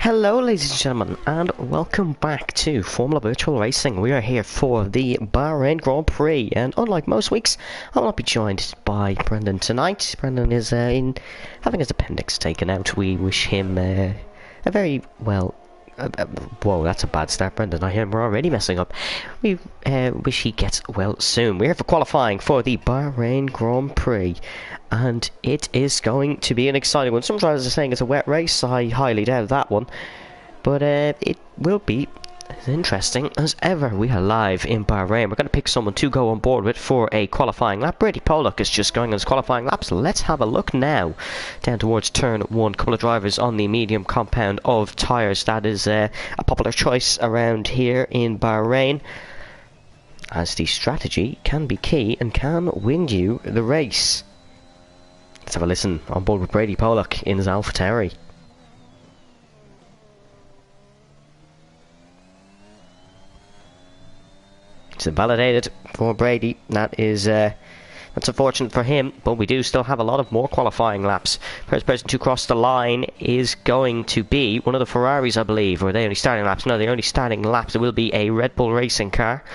Hello ladies and gentlemen, and welcome back to Formula Virtual Racing. We are here for the Bahrain Grand Prix, and unlike most weeks, I will not be joined by Brendan tonight. Brendan is having his appendix taken out. We wish him a very well... whoa, that's a bad start, Brendan. I hear we're already messing up. We wish he gets well soon. We're here for qualifying for the Bahrain Grand Prix, and it is going to be an exciting one. Some drivers are saying it's a wet race. I highly doubt that one, but it will be as interesting as ever. We are live in Bahrain. We're going to pick someone to go on board with for a qualifying lap. Brady Pollock is just going on his qualifying laps. Let's have a look now down towards turn one. Couple of drivers on the medium compound of tyres. That is a popular choice around here in Bahrain, as the strategy can be key and can win you the race. Let's have a listen on board with Brady Pollock in his AlphaTauri. It's invalidated for Brady. That is that's unfortunate for him, but we do still have a lot of more qualifying laps. First person to cross the line is going to be one of the Ferraris, I believe. Or are they only starting laps? No, they're only starting laps. It will be a Red Bull racing car.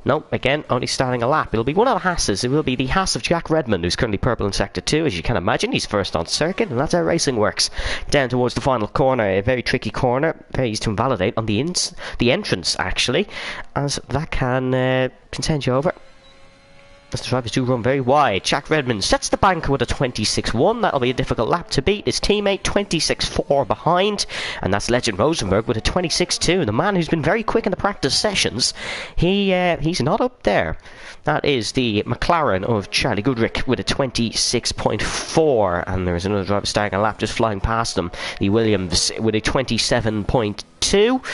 No, again, only starting a lap. It'll be one of the Hasses. It will be the Haas of Jack Redmond, who's currently purple in Sector 2, as you can imagine. He's first on circuit, and that's how racing works. Down towards the final corner, a very tricky corner, very easy to invalidate on the entrance, actually, as that can send you over. As the drivers do run very wide. Jack Redmond sets the bank with a 26.1. That'll be a difficult lap to beat. His teammate 26.4 behind, and that's Legend Rosenberg with a 26.2. The man who's been very quick in the practice sessions, he's not up there. That is the McLaren of Charlie Goodrick with a 26.4, and there's another driver starting a lap just flying past them. The Williams with a 27.2.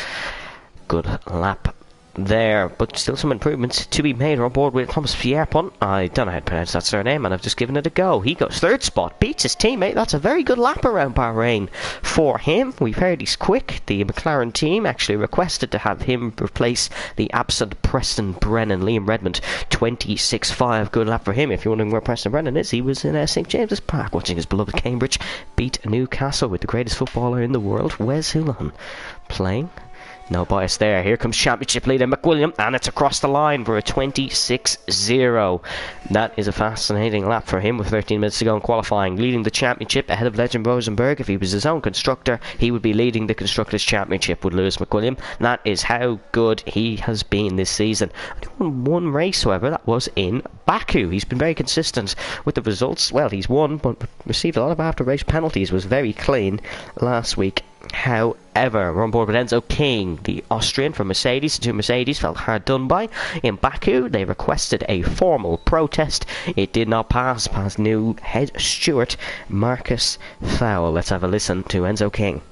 Good lap there, but still some improvements to be made. We're on board with Thomas Pierpont. I don't know how to pronounce that surname, and I've just given it a go. He goes third spot, beats his teammate. That's a very good lap around Bahrain for him. We've heard he's quick. The McLaren team actually requested to have him replace the absent Preston Brennan. Liam Redmond, 26.5. Good lap for him. If you're wondering where Preston Brennan is, he was in St James's Park watching his beloved Cambridge beat Newcastle with the greatest footballer in the world, Wes Hoolahan, playing. No bias there. Here comes championship leader McWilliam, and it's across the line for a 26.0. That is a fascinating lap for him with 13 minutes to go in qualifying. Leading the championship ahead of Legend Rosenberg. If he was his own constructor, he would be leading the Constructors' Championship with Lewis McWilliam. That is how good he has been this season. Only won one race, however. That was in Baku. He's been very consistent with the results. Well, he's won, but received a lot of after-race penalties. Was very clean last week. However, we're on board with Enzo King, the Austrian from Mercedes. The two Mercedes felt hard done by in Baku. They requested a formal protest. It did not pass past new head steward Marcus Fowle. Let's have a listen to Enzo King.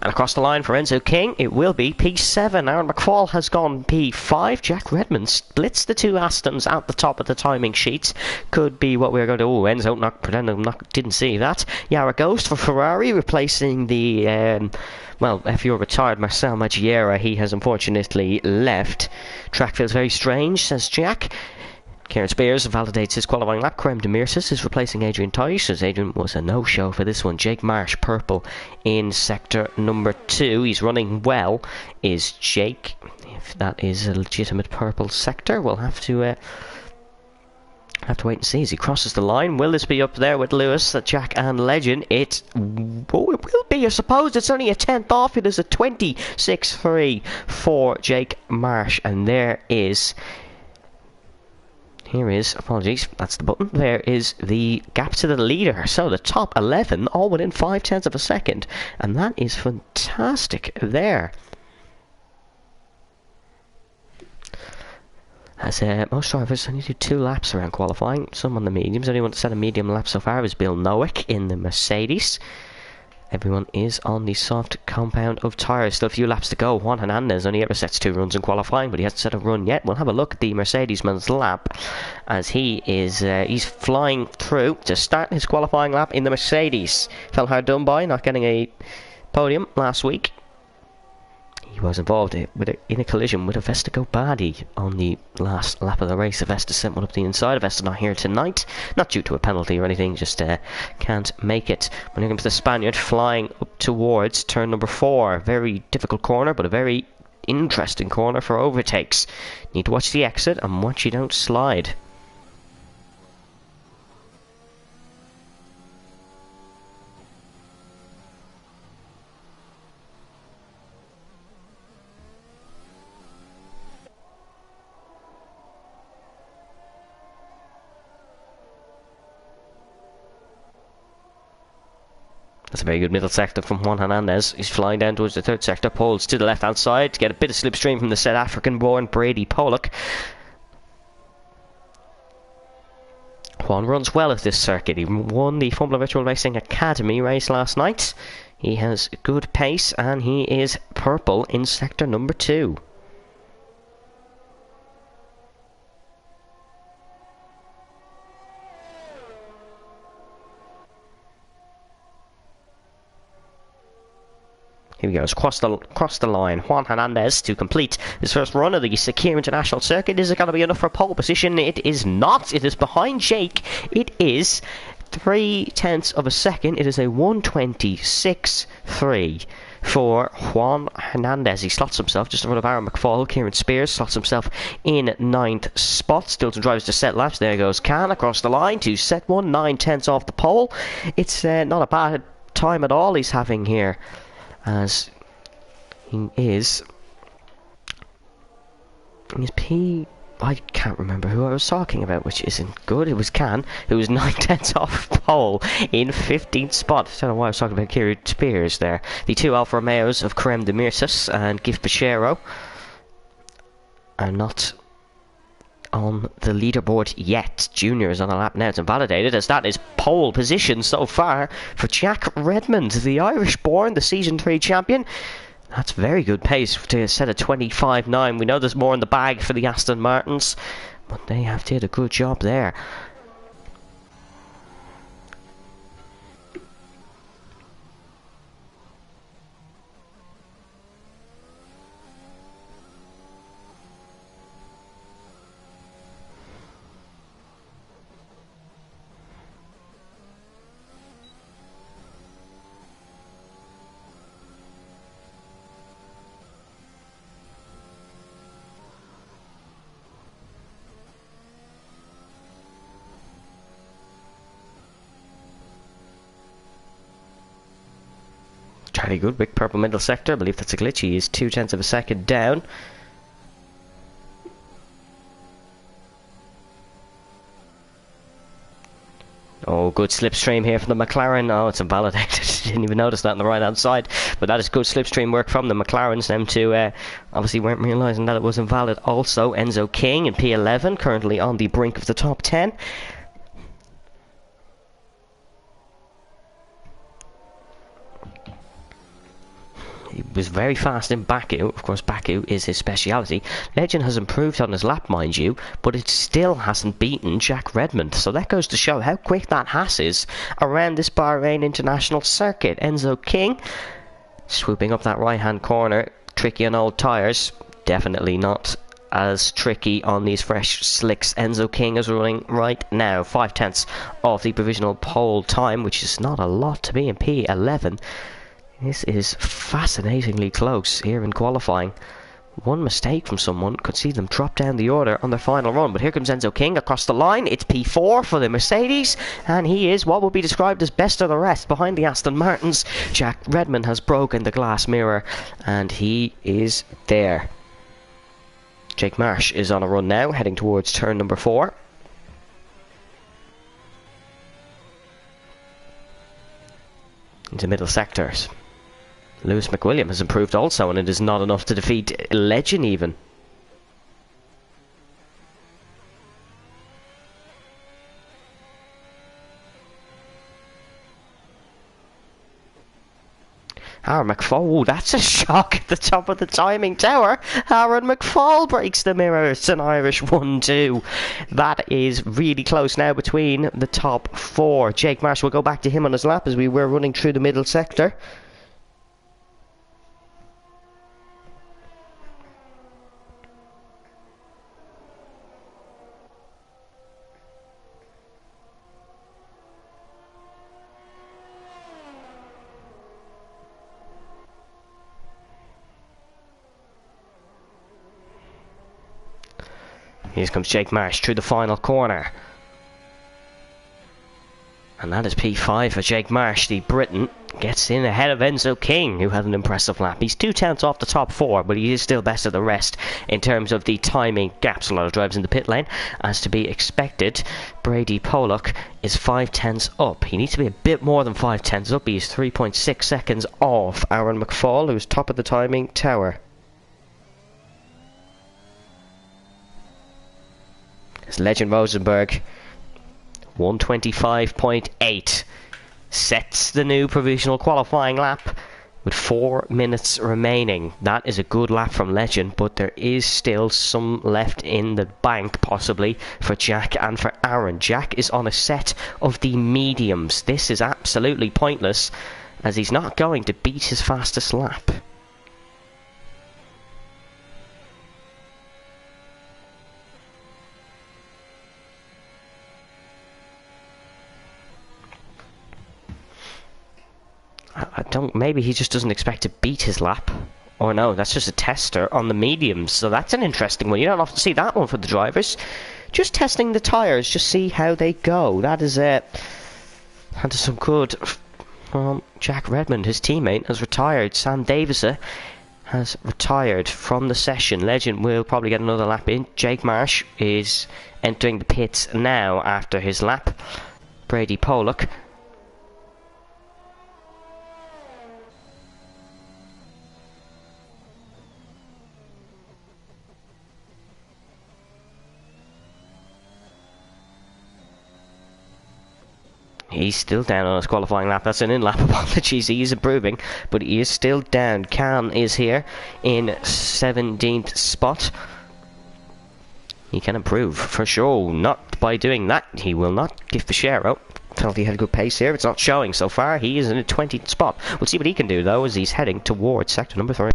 And across the line for Enzo King, it will be P7. Aaron McFall has gone P5. Jack Redmond splits the two Astons at the top of the timing sheets. Could be what we're going to... Oh, Enzo, didn't see that. Yara Ghost for Ferrari, replacing the... well, if you're retired, Marcel Maggiera. He has unfortunately left. Track feels very strange, says Jack. Kieran Spears validates his qualifying lap. Graham Demirsis is replacing Adrian Tice, as Adrian was a no-show for this one. Jake Marsh, purple, in sector number 2. He's running well, is Jake. If that is a legitimate purple sector, we'll have to wait and see as he crosses the line. Will this be up there with Lewis, Jack and Legend? It will be, I suppose. It's only a 10th off. It is a 26.3 for Jake Marsh, and there is... Here is, apologies, that's the button. There is the gap to the leader. So the top 11, all within 0.5 of a second. And that is fantastic there. As most drivers only do 2 laps around qualifying. Some on the mediums. Only one that's had a medium lap so far is Bill Nowick in the Mercedes. Everyone is on the soft compound of tyres. Still a few laps to go. Juan Hernandez only ever sets 2 runs in qualifying, but he hasn't set a run yet. We'll have a look at the Mercedes-man's lap as he's flying through to start his qualifying lap in the Mercedes. Felt hard done by not getting a podium last week. He was involved in a collision with a Vestago Badi on the last lap of the race. A Vesta sent one up the inside. A Vesta not here tonight, not due to a penalty or anything, just can't make it. When here comes the Spaniard flying up towards turn number 4. Very difficult corner, but a very interesting corner for overtakes. Need to watch the exit and watch you don't slide. That's a very good middle sector from Juan Hernandez. He's flying down towards the 3rd sector. Poles to the left-hand side to get a bit of slipstream from the South African-born Brady Pollock. Juan runs well at this circuit. He won the Formula Virtual Racing Academy race last night. He has good pace and he is purple in sector number 2. Here we go, across the line. Juan Hernandez to complete his first run of the Sakir International Circuit. Is it going to be enough for pole position? It is not. It is behind Jake. It is 0.3 of a second. It is a 1:26.3 for Juan Hernandez. He slots himself just in front of Aaron McFall. Kieran Spears slots himself in 9th spot. Still some drivers to set laps. There goes Khan across the line to set 1, 9/10 off the pole. It's not a bad time at all he's having here, as he is. He's I can't remember who I was talking about, which isn't good. It was Can, who was 9/10 off pole in 15th spot. I don't know why I was talking about Kieran Spears there. The 2 Alfa Romeos of Kerem Demirsis and Gif Bachero are not on the leaderboard yet. Junior is on a lap now. It's invalidated, as that is pole position so far for Jack Redmond, the Irish-born, the Season 3 champion. That's very good pace to set a 25.9. We know there's more in the bag for the Aston Martins, but they have did a good job there. Charlie Goodwick, purple middle sector. I believe that's a glitch. He is 0.2 of a second down. Oh, good slipstream here from the McLaren. Oh, it's invalidated. Didn't even notice that on the right hand side. But that is good slipstream work from the McLarens. Them two obviously weren't realising that it was invalid. Also, Enzo King in P11, currently on the brink of the top 10. He was very fast in Baku. Of course, Baku is his speciality. Legend has improved on his lap, mind you, but it still hasn't beaten Jack Redmond. So that goes to show how quick that Haas is around this Bahrain International Circuit. Enzo King swooping up that right-hand corner. Tricky on old tyres. Definitely not as tricky on these fresh slicks. Enzo King is running right now 0.5 of the provisional pole time, which is not a lot to be in P11. This is fascinatingly close here in qualifying. One mistake from someone could see them drop down the order on their final run. But here comes Enzo King across the line. It's P4 for the Mercedes, and he is what would be described as best of the rest behind the Aston Martins. Jack Redmond has broken the glass mirror, and he is there. Jake Marsh is on a run now, heading towards turn number 4. Into middle sectors. Lewis McWilliam has improved also, and it is not enough to defeat Legend even. Aaron McFall, that's a shock at the top of the timing tower. Aaron McFall breaks the mirror. It's an Irish 1-2. That is really close now between the top four. Jake Marsh will go back to him on his lap as we were running through the middle sector. Here comes Jake Marsh through the final corner. And that is P5 for Jake Marsh. The Briton gets in ahead of Enzo King, who had an impressive lap. He's 2/10 off the top four, but he is still best of the rest in terms of the timing gaps. A lot of drivers in the pit lane, as to be expected. Brady Pollock is 5/10 up. He needs to be a bit more than 5/10 up. He's 3.6 seconds off Aaron McFall, who's top of the timing tower. It's Legend Rosenberg, 125.8, sets the new provisional qualifying lap with 4 minutes remaining. That is a good lap from Legend, but there is still some left in the bank, possibly, for Jack and for Aaron. Jack is on a set of the mediums. This is absolutely pointless, as he's not going to beat his fastest lap. I don't, maybe he just doesn't expect to beat his lap. Or no, that's just a tester on the mediums. So that's an interesting one. You don't often see that one for the drivers. Just testing the tyres, just see how they go. That is some good from Jack Redmond. His teammate has retired. Sam Davison has retired from the session. Legend will probably get another lap in. Jake Marsh is entering the pits now after his lap. Brady Pollock. He's still down on his qualifying lap. That's an in-lap apologies. He is improving, but he is still down. Khan is here in 17th spot. He can improve, for sure. Not by doing that. He will not give Pichero. Felt he had a good pace here. It's not showing so far. He is in a 20th spot. We'll see what he can do, though, as he's heading towards sector number 3.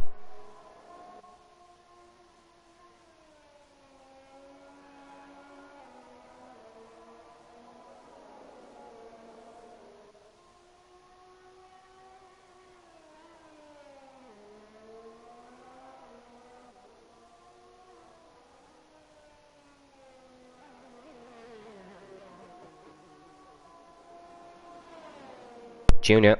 Junior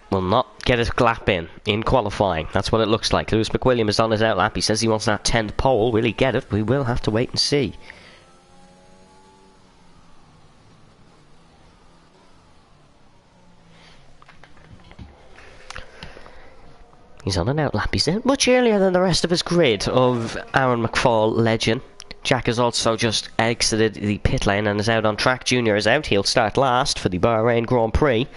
will not get his lap in qualifying. That's what it looks like. Lewis McWilliam is on his out lap. He says he wants that 10th pole. Will he get it? We will have to wait and see. He's on an out lap. He's out much earlier than the rest of his grid of Aaron McFall, Legend. Jack has also just exited the pit lane and is out on track. Junior is out. He'll start last for the Bahrain Grand Prix.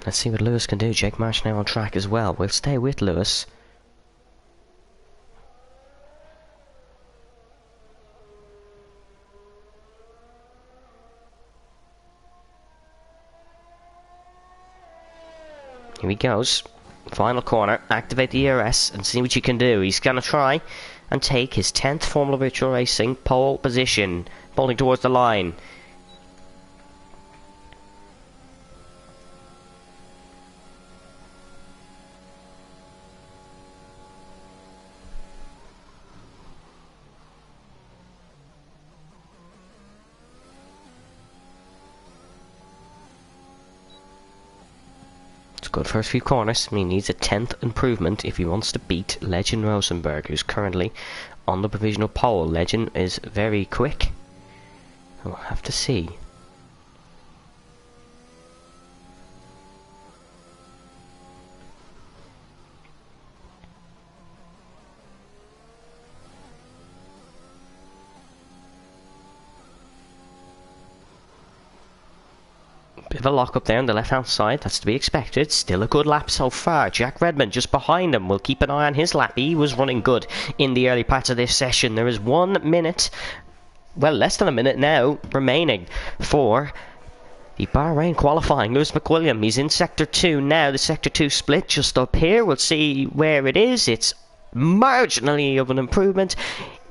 Let's see what Lewis can do. Jake Marsh now on track as well. We'll stay with Lewis. Here he goes. Final corner. Activate the ERS and see what you can do. He's going to try and take his 10th Formula Virtual Racing pole position. Bowling towards the line. Good first few corners. He needs a 10th improvement if he wants to beat Legend Rosenberg, who's currently on the provisional pole. Legend is very quick. We'll have to see. Bit of a lock up there on the left hand side, that's to be expected. Still a good lap so far. Jack Redmond just behind him. We'll keep an eye on his lap. He was running good in the early parts of this session. There is 1 minute, well, less than a minute now remaining for the Bahrain qualifying. Lewis McWilliam, he's in Sector 2 now. The Sector 2 split just up here. We'll see where it is. It's marginally of an improvement.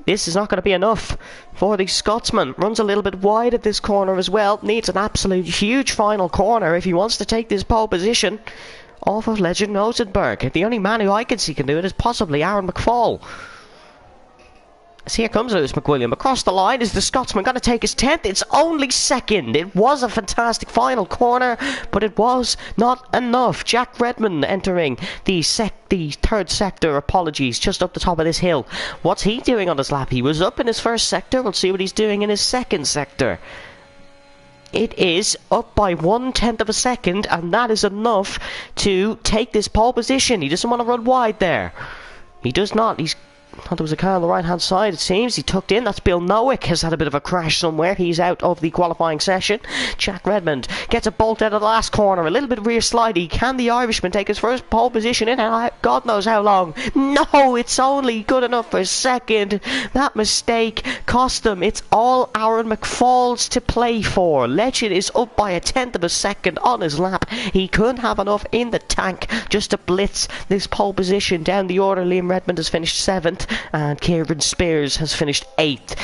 This is not going to be enough for the Scotsman. Runs a little bit wide at this corner as well. Needs an absolute huge final corner if he wants to take this pole position off of Legend Rosenberg. The only man who I can see can do it is possibly Aaron McFall. So here comes Lewis McWilliam. Across the line is the Scotsman going to take his 10th. It's only second. It was a fantastic final corner, but it was not enough. Jack Redmond entering the third sector, apologies, just up the top of this hill. What's he doing on his lap? He was up in his first sector. We'll see what he's doing in his second sector. It is up by 1/10 of a second, and that is enough to take this pole position. He doesn't want to run wide there. He does not. Thought there was a car on the right hand side, it seems. He tucked in. That's Bill Nowick, has had a bit of a crash somewhere. He's out of the qualifying session. Jack Redmond gets a bolt out of the last corner. A little bit rear slidey. Can the Irishman take his first pole position in God knows how long? No, it's only good enough for second. That mistake cost them. It's all Aaron McFall's to play for. Legend is up by 1/10 of a second on his lap. He couldn't have enough in the tank just to blitz this pole position down the order. Liam Redmond has finished 7th. And Kieran Spears has finished 8th.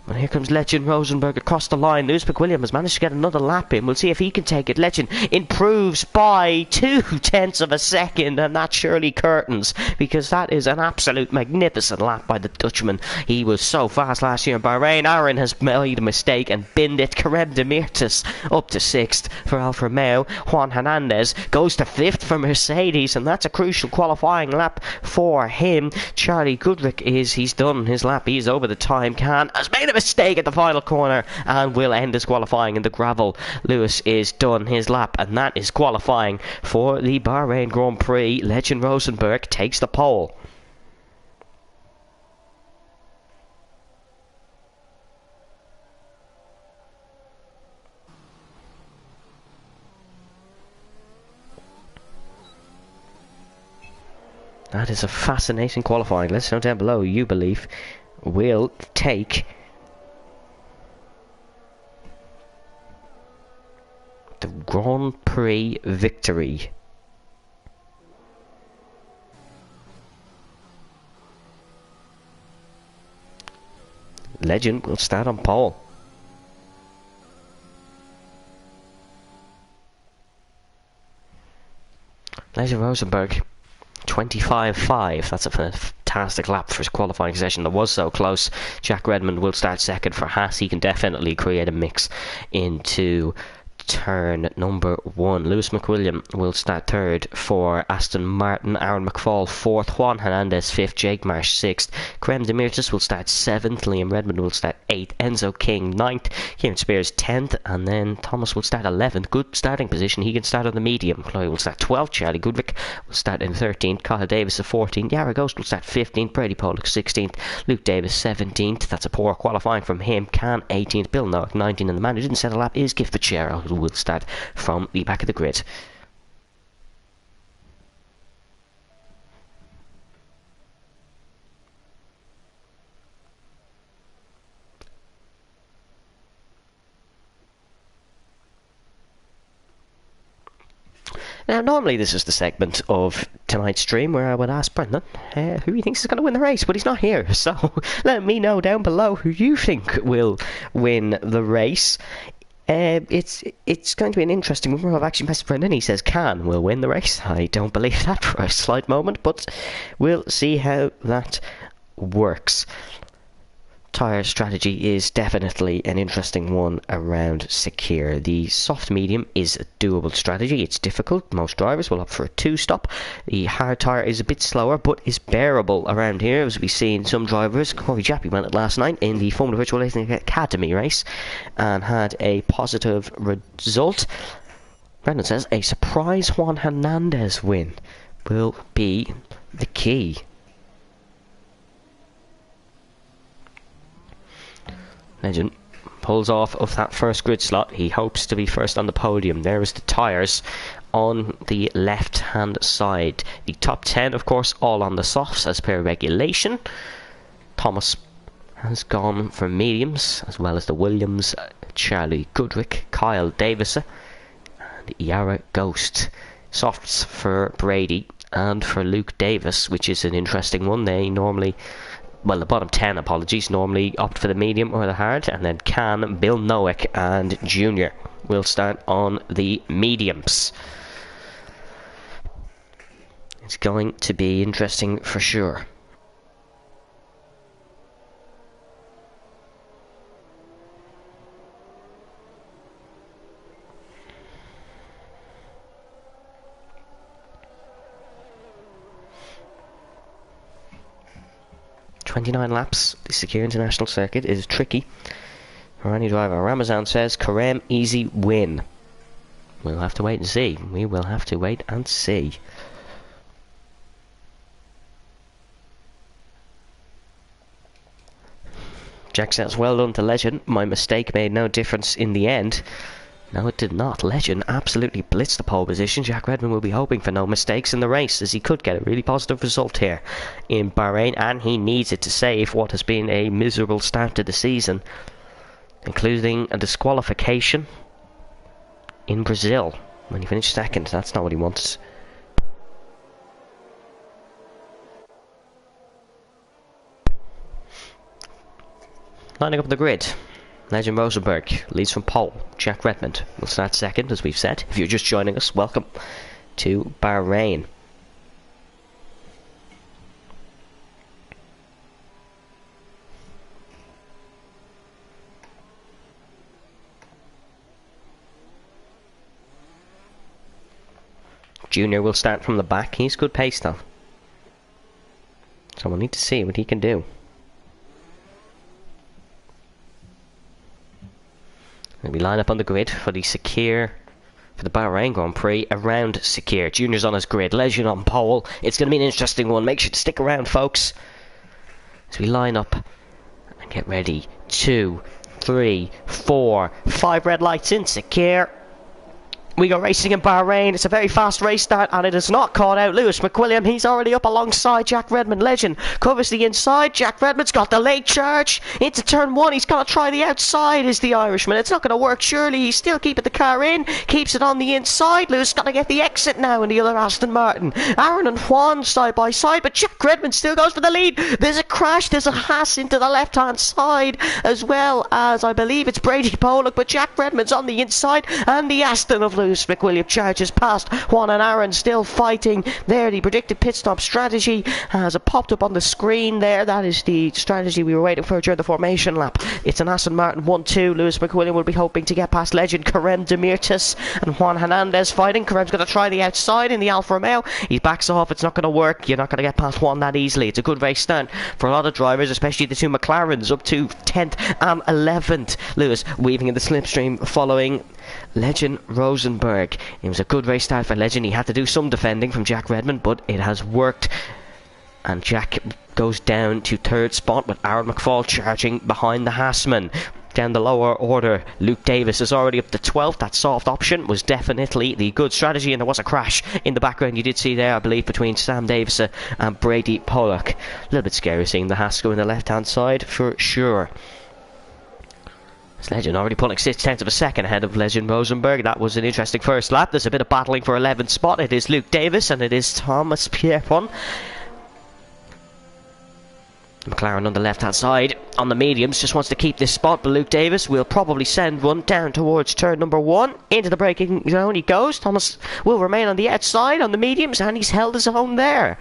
And here comes Legend Rosenberg across the line. Lewis McWilliam has managed to get another lap in. We'll see if he can take it. Legend improves by 0.2 of a second, and that surely curtains, because that is an absolute magnificent lap by the Dutchman. He was so fast last year in Bahrain. Aaron has made a mistake and binned it. Karem Demirtas up to 6th for Alfa Romeo. Juan Hernandez goes to 5th for Mercedes, and that's a crucial qualifying lap for him. Charlie Goodrick he's done his lap. He's over the time. Has made a mistake at the final corner and will end his qualifying in the gravel. Lewis is done his lap, and that is qualifying for the Bahrain Grand Prix. Legend Rosenberg takes the pole. That is a fascinating qualifying. Let us know down below who you believe will take the Grand Prix victory. Legend will start on pole. Legend Rosenberg, 25.5. That's a fantastic lap for his qualifying session. That was so close. Jack Redmond will start second for Haas. He can definitely create a mix into turn number 1. Lewis McWilliam will start 3rd for Aston Martin. Aaron McFall 4th. Juan Hernandez 5th. Jake Marsh 6th. Karem Demirtas will start 7th. Liam Redmond will start 8th. Enzo King 9th. Kieran Spears 10th. And then Thomas will start 11th. Good starting position. He can start on the medium. Chloe will start 12th. Charlie Goodrick will start in 13th. Kyle Davis at 14th. Yara Ghost will start 15th. Brady Pollock 16th. Luke Davis 17th. That's a poor qualifying from him. Can 18th. Bill Nowick 19th. And the man who didn't set a lap is Gift Fitzgerald, who will start from the back of the grid. Now, normally this is the segment of tonight's stream where I would ask Brendan who he thinks is going to win the race, but he's not here, so let me know down below who you think will win the race. It's going to be an interesting one. I've actually messaged Brendan. He says Can will win the race. I don't believe that for a slight moment, but we'll see how that works. Tyre strategy is definitely an interesting one around Sakir. The soft medium is a doable strategy. It's difficult. Most drivers will opt for a 2-stop. The hard tyre is a bit slower but is bearable around here, as we've seen some drivers. Corey Jappy went it last night in the Formula Virtual Racing Academy race and had a positive result. Brendan says a surprise Juan Hernandez win will be the key. Legend pulls off of that first grid slot. He hopes to be first on the podium. There is the tyres on the left hand side. The top 10, of course, all on the softs as per regulation. Thomas has gone for mediums, as well as the Williams, Charlie Goodrick, Kyle Davison and Yara Ghost. Softs for Brady and for Luke Davis, which is an interesting one. They normally, well, the bottom 10, apologies, normally opt for the medium or the hard, and then Can, Bill Nowick and Junior will start on the mediums. It's going to be interesting for sure. "29 laps, the secure international circuit is tricky for any driver." Ramazan says, "Karem, easy win." We'll have to wait and see. We will have to wait and see. Jack says, "Well done to Legend. My mistake made no difference in the end." No, it did not. Legend absolutely blitzed the pole position. Jack Redman will be hoping for no mistakes in the race, as he could get a really positive result here in Bahrain, and he needs it to save what has been a miserable start to the season, including a disqualification in Brazil when he finished second. That's not what he wants. Lining up the grid, Legend Rosenberg leads from pole. Jack Redmond will start second, as we've said. If you're just joining us, welcome to Bahrain. Junior will start from the back. He's good pace though, so we'll need to see what he can do. We line up on the grid for the Sakir, for the Bahrain Grand Prix around Sakir. Junior's on his grid, Legend on pole. It's going to be an interesting one. Make sure to stick around, folks, as we line up and get ready. 2, 3, 4, 5 red lights in Sakir. We go racing in Bahrain. It's a very fast race start, and it is not caught out. Lewis McWilliam, he's already up alongside Jack Redmond. Legend covers the inside. Jack Redmond's got the late charge into turn 1. He's got to try the outside, is the Irishman. It's not going to work, surely. He's still keeping the car in, keeps it on the inside. Lewis got to get the exit now in the other Aston Martin. Aaron and Juan side by side, but Jack Redmond still goes for the lead. There's a crash. There's a Haas into the left-hand side, as well as, I believe it's Brady Pollock, but Jack Redmond's on the inside, and the Aston of Lewis McWilliam charges past. Juan and Aaron still fighting there. The predicted pit stop strategy has popped up on the screen there. That is the strategy we were waiting for during the formation lap. It's an Aston Martin 1-2. Lewis McWilliam will be hoping to get past Legend Karem Demirtas and Juan Hernandez fighting. Karem's going to try the outside in the Alfa Romeo. He backs off. It's not going to work. You're not going to get past Juan that easily. It's a good race stand for a lot of drivers, especially the two McLarens up to 10th and 11th. Lewis weaving in the slipstream following Legend Rosenberg. It was a good race start for Legend. He had to do some defending from Jack Redmond, but it has worked, and Jack goes down to third spot with Aaron McFall charging behind the Haasman. Down the lower order, Luke Davis is already up to 12th. That soft option was definitely the good strategy, and there was a crash in the background you did see there, I believe, between Sam Davison and Brady Pollock. A little bit scary seeing the Haas go in the left hand side for sure. Legend already pulling 6/10 of a second ahead of Legend Rosenberg. That was an interesting first lap. There's a bit of battling for 11th spot. It is Luke Davis and it is Thomas Pierpont. McLaren on the left hand side on the mediums just wants to keep this spot, but Luke Davis will probably send one down towards turn number 1. Into the braking zone he goes. Thomas will remain on the outside on the mediums, and he's held his own there.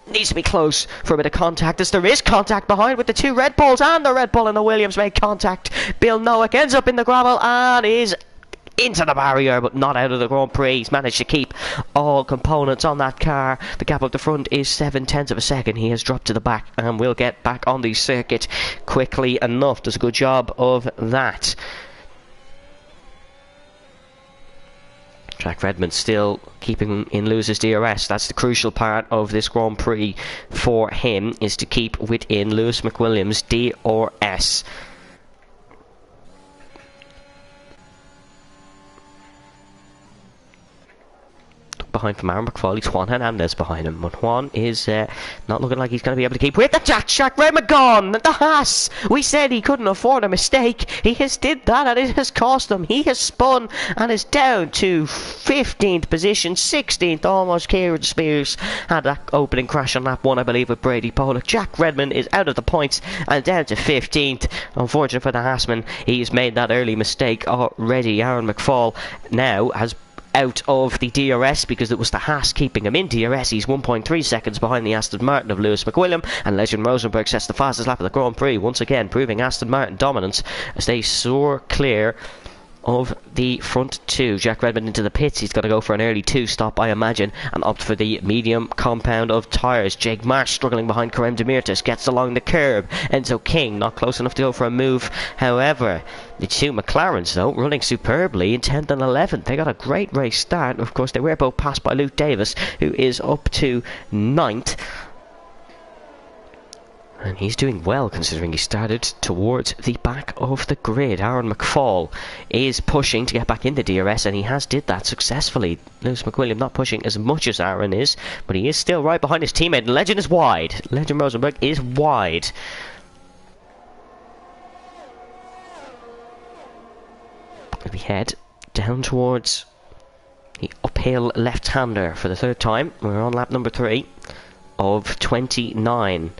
Needs to be close for a bit of contact, as there is contact behind with the two Red Bulls, and the Red Bull and the Williams make contact. Bill Nowick ends up in the gravel and is into the barrier, but not out of the Grand Prix. He's managed to keep all components on that car. The gap up the front is 7/10 of a second. He has dropped to the back and will get back on the circuit quickly enough. Does a good job of that. Jack Redmond still keeping in Lewis's DRS. That's the crucial part of this Grand Prix for him, is to keep within Lewis McWilliam's DRS. behind from Aaron McFall. It's Juan Hernandez behind him. But Juan is not looking like he's going to be able to keep with the Jack Redmond gone. The Haas. We said he couldn't afford a mistake. He has did that and it has cost him. He has spun and is down to 15th position, 16th almost. Kieran Spears had that opening crash on lap 1, I believe, with Brady Pollock. Jack Redmond is out of the points and down to 15th. Unfortunate for the Haasman, he's made that early mistake already. Aaron McFall now has out of the DRS because it was the Haas keeping him in DRS. He's 1.3 seconds behind the Aston Martin of Lewis McWilliam, and Legend Rosenberg sets the fastest lap of the Grand Prix, once again proving Aston Martin dominance as they soar clear of the front two. Jack Redmond into the pits. He's got to go for an early 2-stop, I imagine, and opt for the medium compound of tyres. Jake Marsh struggling behind Karem Demirtas, gets along the curb. Enzo King not close enough to go for a move. However, the two McLarens, though, running superbly in 10th and 11th. They got a great race start. Of course, they were both passed by Luke Davis, who is up to 9th. And he's doing well considering he started towards the back of the grid. Aaron McFall is pushing to get back into DRS, and he has did that successfully. Lewis McWilliam not pushing as much as Aaron is, but he is still right behind his teammate. Legend is wide. Legend Rosenberg is wide. We head down towards the uphill left-hander for the third time. We're on lap number 3 of 29.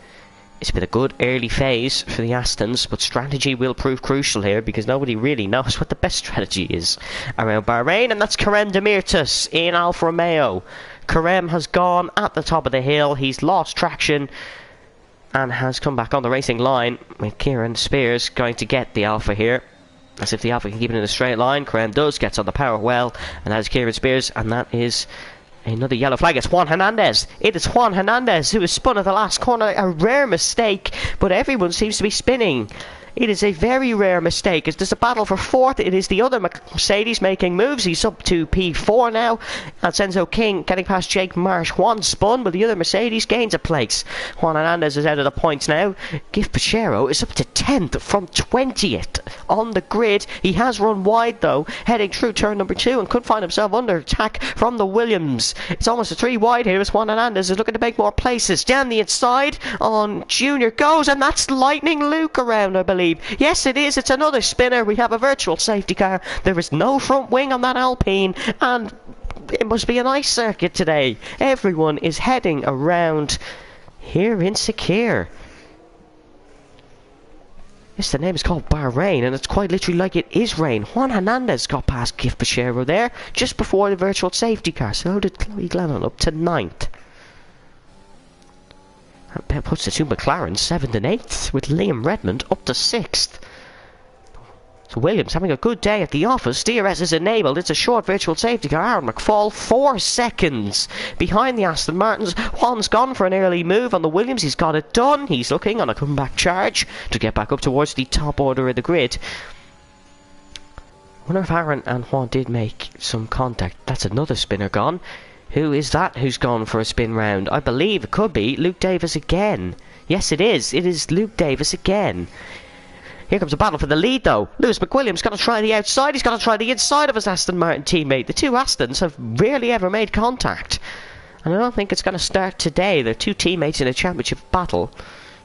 It's been a good early phase for the Astons, but strategy will prove crucial here because nobody really knows what the best strategy is around Bahrain, and that's Karem Demirtas in Alfa Romeo. Karem has gone at the top of the hill. He's lost traction and has come back on the racing line with Kieran Spears going to get the Alfa here. As if the Alfa can keep it in a straight line. Karem does, gets on the power well, and that is Kieran Spears, and that is another yellow flag. It's Juan Hernandez. It is Juan Hernandez who was spun at the last corner. A rare mistake, but everyone seems to be spinning. It is a very rare mistake. As there's a battle for 4th, it is the other Mercedes making moves. He's up to P4 now. That's Enzo King getting past Jake Marsh. Juan spun, but the other Mercedes gains a place. Juan Hernandez is out of the points now. Gif Pachero is up to 10th from 20th on the grid. He has run wide though, heading through turn number 2 and could find himself under attack from the Williams. It's almost a 3 wide here as Juan Hernandez is looking to make more places. Down the inside on Junior goes, and that's Lightning Luke around, I believe. Yes, it is. It's another spinner. We have a virtual safety car. There is no front wing on that Alpine, and it must be a nice circuit today. Everyone is heading around here in Sakir. Yes, the name is called Bahrain, and it's quite literally like it is rain. Juan Hernandez got past Gif Pachero there just before the virtual safety car. So did Chloe Glennon up to 9th. That puts the two McLarens 7th and 8th, with Liam Redmond up to 6th. So Williams having a good day at the office. DRS is enabled. It's a short virtual safety car. Aaron McFall 4 seconds behind the Aston Martins. Juan's gone for an early move on the Williams. He's got it done. He's looking on a comeback charge to get back up towards the top order of the grid. I wonder if Aaron and Juan did make some contact. That's another spinner gone. Who is that who's gone for a spin round? I believe it could be Luke Davis again. Yes, it is. It is Luke Davis again. Here comes a battle for the lead, though. Lewis McWilliam's got to try the outside. He's got to try the inside of his Aston Martin teammate. The two Astons have rarely ever made contact. And I don't think it's going to start today. They're two teammates in a championship battle.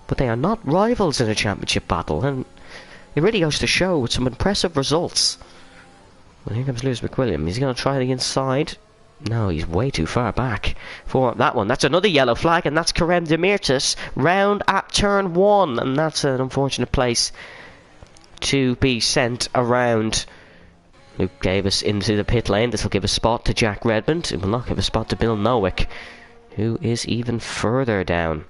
But they are not rivals in a championship battle. And it really goes to show with some impressive results. Well, here comes Lewis McWilliam. He's going to try the inside. No, he's way too far back for that one. That's another yellow flag, and that's Karem Demirtas round at turn 1, and that's an unfortunate place to be sent around. Luke Davis into the pit lane. This will give a spot to Jack Redmond. It will not give a spot to Bill Nowick, who is even further down.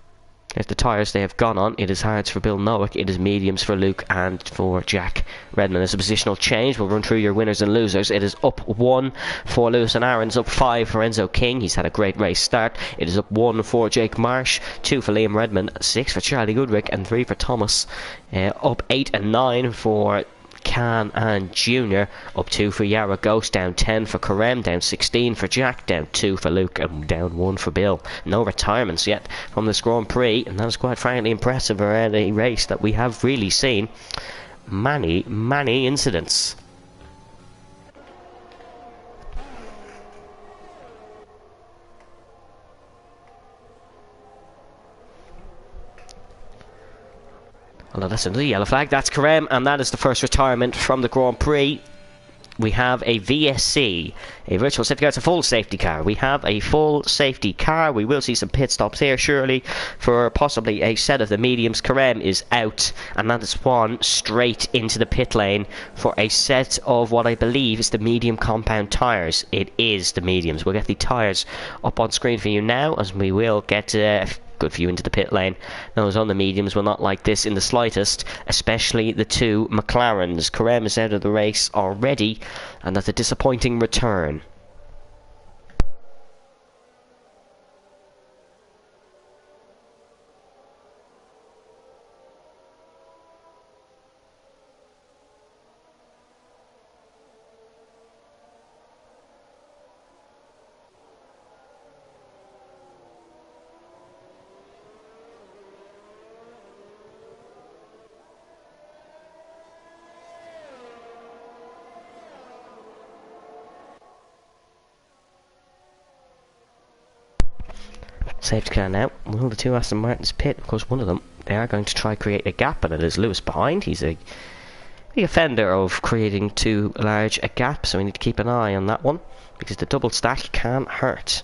There's the tyres they have gone on. It is hards for Bill Nowick. It is mediums for Luke and for Jack Redmond. There's a positional change. We'll run through your winners and losers. It is up 1 for Lewis and Aaron's, up 5 for Enzo King. He's had a great race start. It is up 1 for Jake Marsh, 2 for Liam Redmond, 6 for Charlie Goodrick, and 3 for Thomas. Up 8 and 9 for Can and Junior, up 2 for Yara Ghost, down 10 for Karem, down 16 for Jack, down 2 for Luke, and down 1 for Bill. No retirements yet from this Grand Prix, and that is quite frankly impressive around a race that we have really seen many incidents. Oh, no, that's another yellow flag. That's Karem, and that is the first retirement from the Grand Prix. We have a VSC, a virtual safety car. It's a full safety car. We have a full safety car. We will see some pit stops here, surely, for possibly a set of the mediums. Karem is out, and that is one straight into the pit lane for a set of what I believe is the medium compound tyres. It is the mediums. We'll get the tyres up on screen for you now, as we will get good view into the pit lane. Those on the mediums will not like this in the slightest, especially the two McLarens. Karem is out of the race already, and that's a disappointing return. Safety car now. Will the two Aston Martins pit? Of course, one of them, they are going to try create a gap, and it is Lewis behind. He's a big offender of creating too large a gap, so we need to keep an eye on that one, because the double stack can hurt.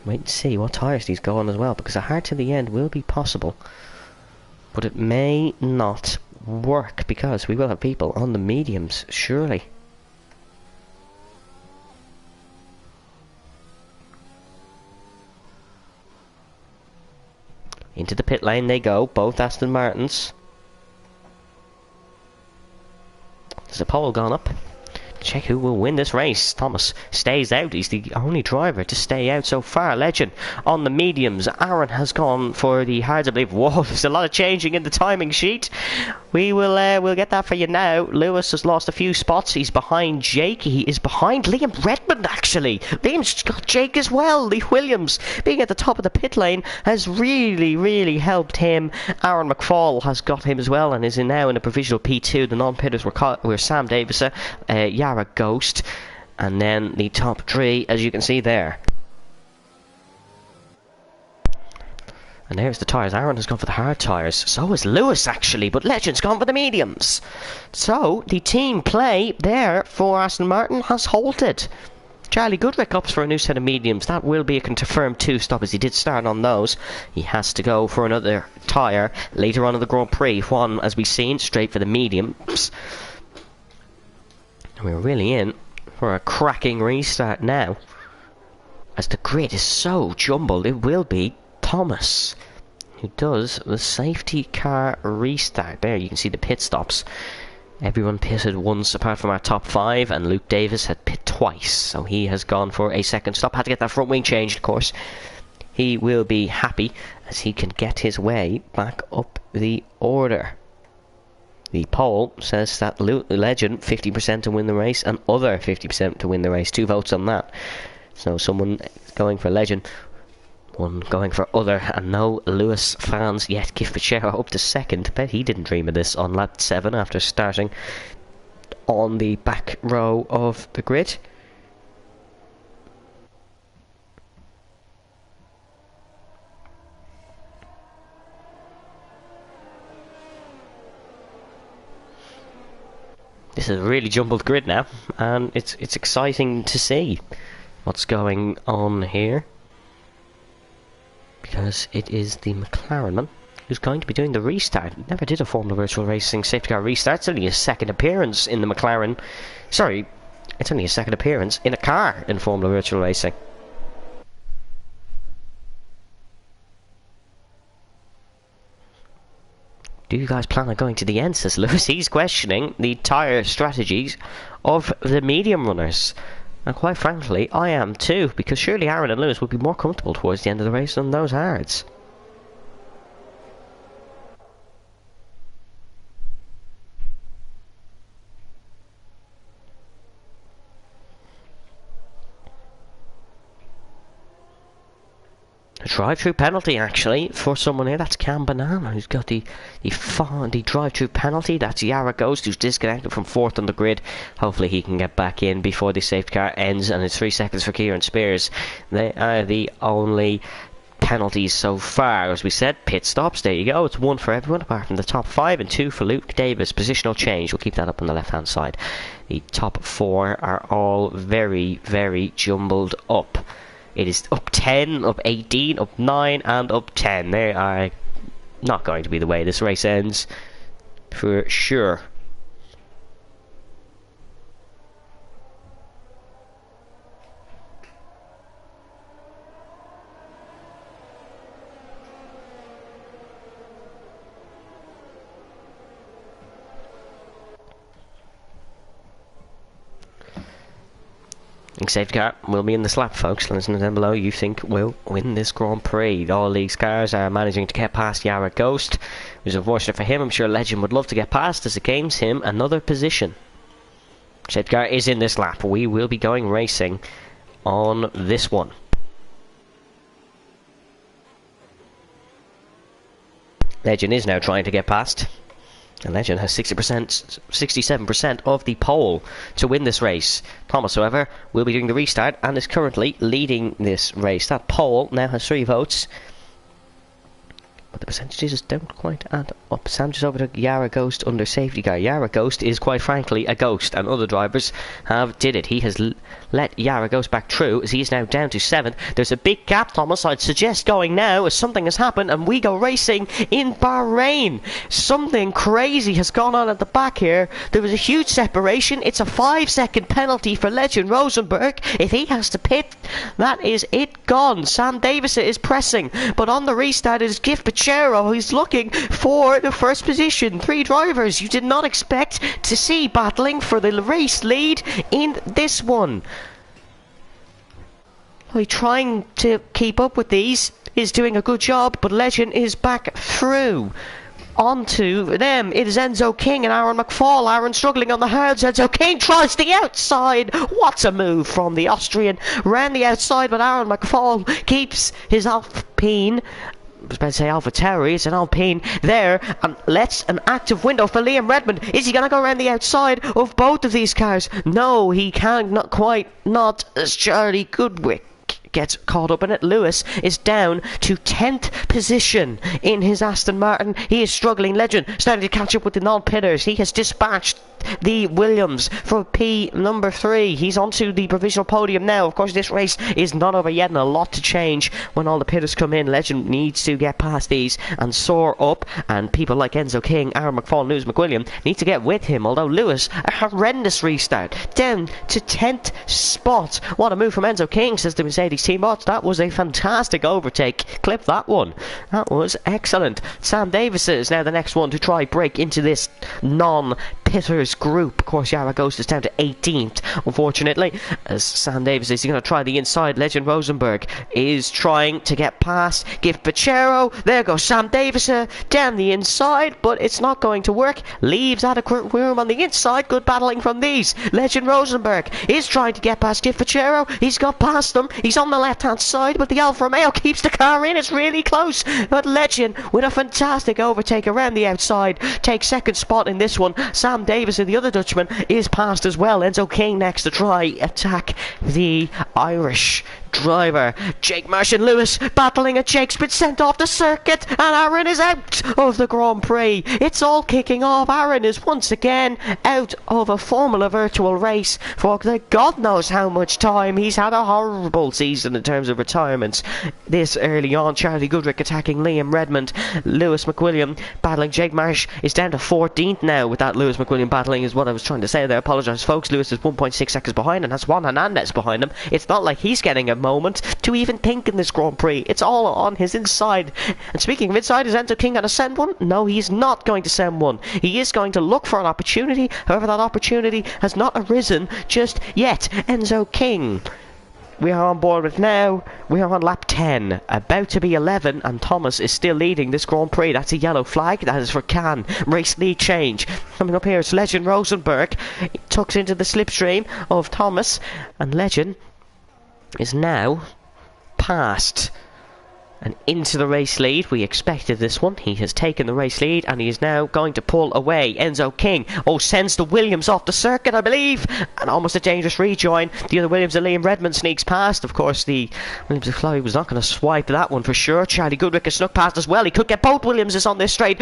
Wait and see what tyres these go on as well, because a hard to the end will be possible, but it may not work, because we will have people on the mediums, surely. Into the pit lane they go, both Aston Martins. There's a pole gone up. Check who will win this race. Thomas stays out. He's the only driver to stay out so far. Legend on the mediums. Aaron has gone for the hard to believe. Whoa, there's a lot of changing in the timing sheet. We'll get that for you now. Lewis has lost a few spots. He's behind Jake. He is behind Liam Redmond, actually. Liam's got Jake as well. Lee Williams being at the top of the pit lane has really helped him. Aaron McFall has got him as well and is now in a provisional P2. The non-pitters were Sam Davis, Yara Ghost, and then the top three, as you can see there. And there's the tyres. Aaron has gone for the hard tyres. So has Lewis, actually, but Legend's gone for the mediums. So the team play there for Aston Martin has halted. Charlie Goodrick opts for a new set of mediums. That will be a confirmed 2-stop, as he did start on those. He has to go for another tyre later on in the Grand Prix. Juan, as we've seen, straight for the mediums. We're really in for a cracking restart now, as the grid is so jumbled. It will be Thomas who does the safety car restart. There you can see the pit stops. Everyone pitted once apart from our top 5, and Luke Davis had pit twice, so he has gone for a second stop. Had to get that front wing changed, of course. He will be happy as he can get his way back up the order. The poll says that Legend 50% to win the race, and other 50% to win the race. 2 votes on that. So someone going for Legend, one going for other, and no Lewis fans yet. Keith Fitzgerald up to second. Bet he didn't dream of this on lap 7 after starting on the back row of the grid. This is a really jumbled grid now, and it's exciting to see what's going on here, because it is the McLaren man who's going to be doing the restart. Never did a Formula Virtual Racing safety car restart. It's only his second appearance in the McLaren. Sorry, it's only his second appearance in a car in Formula Virtual Racing. Do you guys plan on going to the end, says Lewis. He's questioning the tyre strategies of the medium runners. And quite frankly, I am too, because surely Aaron and Lewis would be more comfortable towards the end of the race than those hards. A drive-through penalty, actually, for someone here. That's Cam Banana, who's got the drive-through penalty. That's Yara Ghost, who's disconnected from 4th on the grid. Hopefully he can get back in before the safety car ends, and it's 3 seconds for Kieran Spears. They are the only penalties so far. As we said, pit stops, there you go. It's 1 for everyone, apart from the top 5, and 2 for Luke Davis. Positional change, we'll keep that up on the left-hand side. The top 4 are all very, very jumbled up. It is up 10, up 18, up 9, and up 10. They are not going to be the way this race ends, for sure. Safety car will be in the slap, folks. Let us know down below you think will win this Grand Prix. All these cars are managing to get past Yara Ghost, which is unfortunate for him. I'm sure Legend would love to get past, as it gains him another position. Safety car is in this lap. We will be going racing on this one. Legend is now trying to get past. And Legend has 67% of the pole to win this race. Thomas, however, will be doing the restart and is currently leading this race. That pole now has 3 votes. But the percentages don't quite add up. Sam just over to Yara Ghost under safety car. Yara Ghost is quite frankly a ghost, and other drivers have did it. He has let Yara Ghost back through, as he is now down to 7th. There's a big gap, Thomas. I'd suggest going now, as something has happened, and we go racing in Bahrain. Something crazy has gone on at the back here. There was a huge separation. It's a 5-second penalty for Legend Rosenberg. If he has to pit, that is it gone. Sam Davis is pressing, but on the restart it is Gift Pachero. He's looking for the first position. 3 drivers you did not expect to see battling for the race lead in this one. Well, trying to keep up with these is doing a good job, but Legend is back through. Onto them, it is Enzo King and Aaron McFall. Aaron struggling on the hards. Enzo King tries the outside. What a move from the Austrian. Ran the outside, but Aaron McFall keeps his Alpine. I was about to say AlphaTauri, it's an Alpine there, and lets an active window for Liam Redmond. Is he going to go around the outside of both of these cars? No, he can not quite, not as Charlie Goodwick gets caught up in it. Lewis is down to 10th position in his Aston Martin. He is struggling. Legend starting to catch up with the non-pitters. He has dispatched the Williams for P number 3. He's onto the provisional podium now. Of course, this race is not over yet, and a lot to change when all the pitters come in. Legend needs to get past these and soar up, and people like Enzo King, Aaron McFall, Lewis McWilliam need to get with him, although Lewis, a horrendous restart, down to 10th spot. What a move from Enzo King, says the Mercedes team. But that was a fantastic overtake. Clip that one. That was excellent. Sam Davis is now the next one to try break into this non-pitters group. Of course, Yara Ghost is down to 18th, unfortunately, as Sam Davis is going to try the inside. Legend Rosenberg is trying to get past Gift Pachero. There goes Sam Davis down the inside, but it's not going to work. Leaves adequate room on the inside. Good battling from these. Legend Rosenberg is trying to get past Gift Pachero. He's got past them. He's on the left-hand side, but the Alfa Romeo keeps the car in. It's really close, but Legend, with a fantastic overtake around the outside, takes 2nd spot in this one. Sam Davis, and the other Dutchman, is passed as well. Enzo King next to try attack the Irish driver. Jake Marsh and Lewis battling at Jake's been sent off the circuit, and Aaron is out of the Grand Prix. It's all kicking off. Aaron is once again out of a Formula Virtual race for God knows how much time. He's had a horrible season in terms of retirements this early on. Charlie Goodrick attacking Liam Redmond. Lewis McWilliam battling Jake Marsh is down to 14th now. With that Lewis McWilliam battling is what I was trying to say there. I apologise, folks. Lewis is 1.6 seconds behind, and that's Juan Hernandez behind him. It's not like he's getting a moment to even think in this Grand Prix. It's all on his inside. And speaking of inside, is Enzo King going to send one? No, he's not going to send one. He is going to look for an opportunity. However, that opportunity has not arisen just yet. Enzo King, we are on board with now. We are on lap 10, about to be 11, and Thomas is still leading this Grand Prix. That's a yellow flag. That is for Cannes. Race lead change. Coming up here is Legend Rosenberg. He tucks into the slipstream of Thomas, and Legend is now past and into the race lead. We expected this one. He has taken the race lead and he is now going to pull away. Enzo King, sends the Williams off the circuit, I believe, and almost a dangerous rejoin. The other Williams, Liam Redmond, sneaks past. Of course, the Williams of Chloe was not going to swipe that one for sure. Charlie Goodrick has snuck past as well. He could get both Williamses on this straight.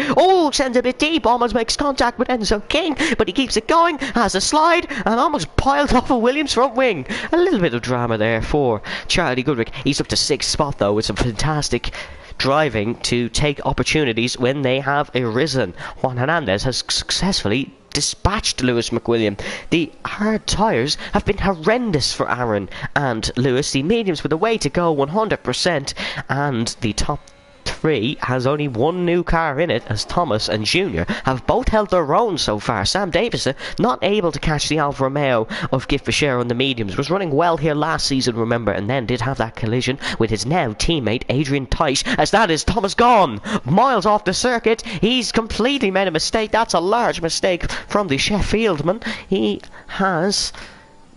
Sends a bit deep, almost makes contact with Enzo King, but he keeps it going, has a slide, and almost piled off a Williams front wing. A little bit of drama there for Charlie Goodrick. He's up to 6th spot though, with some fantastic driving to take opportunities when they have arisen. Juan Hernandez has successfully dispatched Lewis McWilliam. The hard tyres have been horrendous for Aaron and Lewis. The mediums with a way to go 100%, and the top 3 has only one new car in it, as Thomas and Junior have both held their own so far. Sam Davison, not able to catch the Alfa Romeo of Gift Bashir on the mediums, was running well here last season, remember, and then did have that collision with his now teammate Adrian Teisch, as that is Thomas gone miles off the circuit. He's completely made a mistake. That's a large mistake from the Sheffieldman.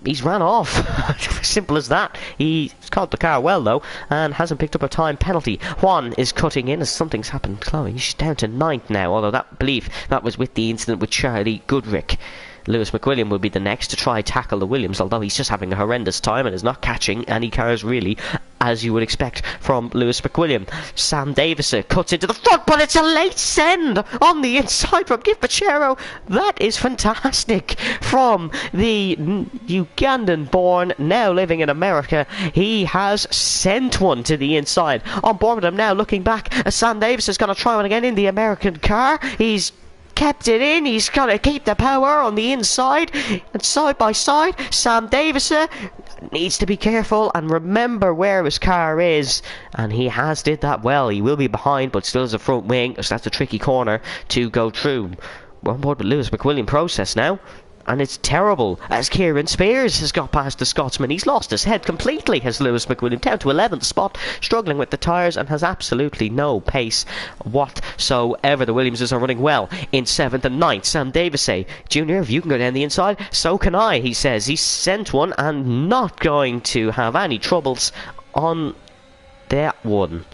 He's ran off. Simple as that. He's caught the car well though, and hasn't picked up a time penalty. Juan is cutting in as something's happened. Chloe, she's down to 9th now, although I believe that was with the incident with Charlie Goodrick. Lewis McWilliam will be the next to try tackle the Williams, although he's just having a horrendous time and is not catching any cars really, as you would expect from Lewis McWilliam. Sam Davison cuts into the front, but it's a late send on the inside from Gift Pachero. That is fantastic from the Ugandan born, now living in America. He has sent one to the inside. On board with him now, looking back, as Sam Davis is going to try one again in the American car. He's kept it in. He's got to keep the power on the inside, and side by side Sam Davison needs to be careful and remember where his car is, and he has did that well. He will be behind, but still has a front wing, so that's a tricky corner to go through. We're on board with Lewis McWilliam process now, and it's terrible as Kieran Spears has got past the Scotsman. He's lost his head completely, has Lewis McWilliam, down to 11th spot, struggling with the tyres and has absolutely no pace whatsoever. The Williamses are running well in 7th and 9th. Sam Davison, Junior, if you can go down the inside, so can I, he says. He's sent one and not going to have any troubles on that one.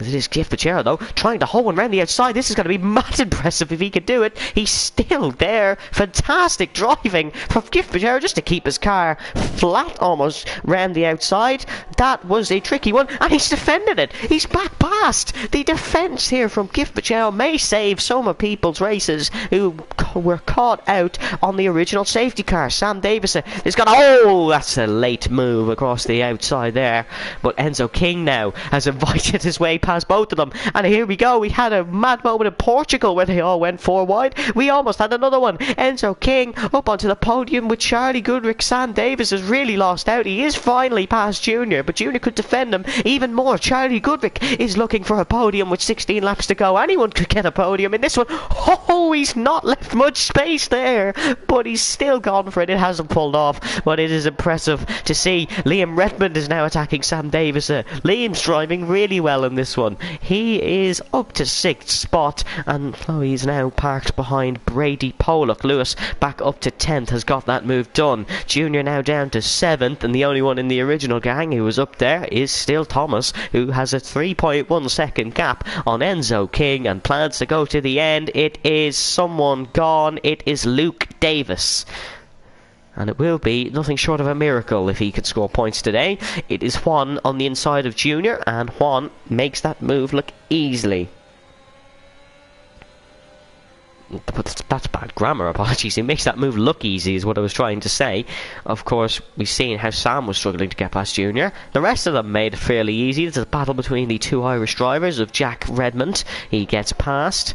It is Gift Pachero though, trying to hold one round the outside. This is going to be mad impressive if he can do it. He's still there. Fantastic driving from Gift Pachero just to keep his car flat almost round the outside. That was a tricky one, and he's defended it. He's back past. The defence here from Gift Pachero may save some of people's races who were caught out on the original safety car. Sam Davison is going to... that's a late move across the outside there. But Enzo King now has invited his way past both of them, and here we go. We had a mad moment in Portugal where they all went 4 wide. We almost had another one. Enzo King up onto the podium with Charlie Goodrick. Sam Davis has really lost out. He is finally past Junior, but Junior could defend him even more. Charlie Goodrick is looking for a podium with 16 laps to go. Anyone could get a podium in this one. He's not left much space there, but he's still gone for it. It hasn't pulled off, but it is impressive to see. Liam Redmond is now attacking Sam Davis. Liam's driving really well in this one. He is up to 6th spot, and Chloe's now parked behind Brady Pollock. Lewis back up to 10th, has got that move done. Junior now down to 7th, and the only one in the original gang who was up there is still Thomas, who has a 3.1 second gap on Enzo King and plans to go to the end. It is someone gone. It is Luke Davis. And it will be nothing short of a miracle if he could score points today. It is Juan on the inside of Junior, and Juan makes that move look easily. But that's bad grammar, apologies. He makes that move look easy is what I was trying to say. Of course, we've seen how Sam was struggling to get past Junior. The rest of them made it fairly easy. There's a battle between the 2 Irish drivers of Jack Redmond. He gets past.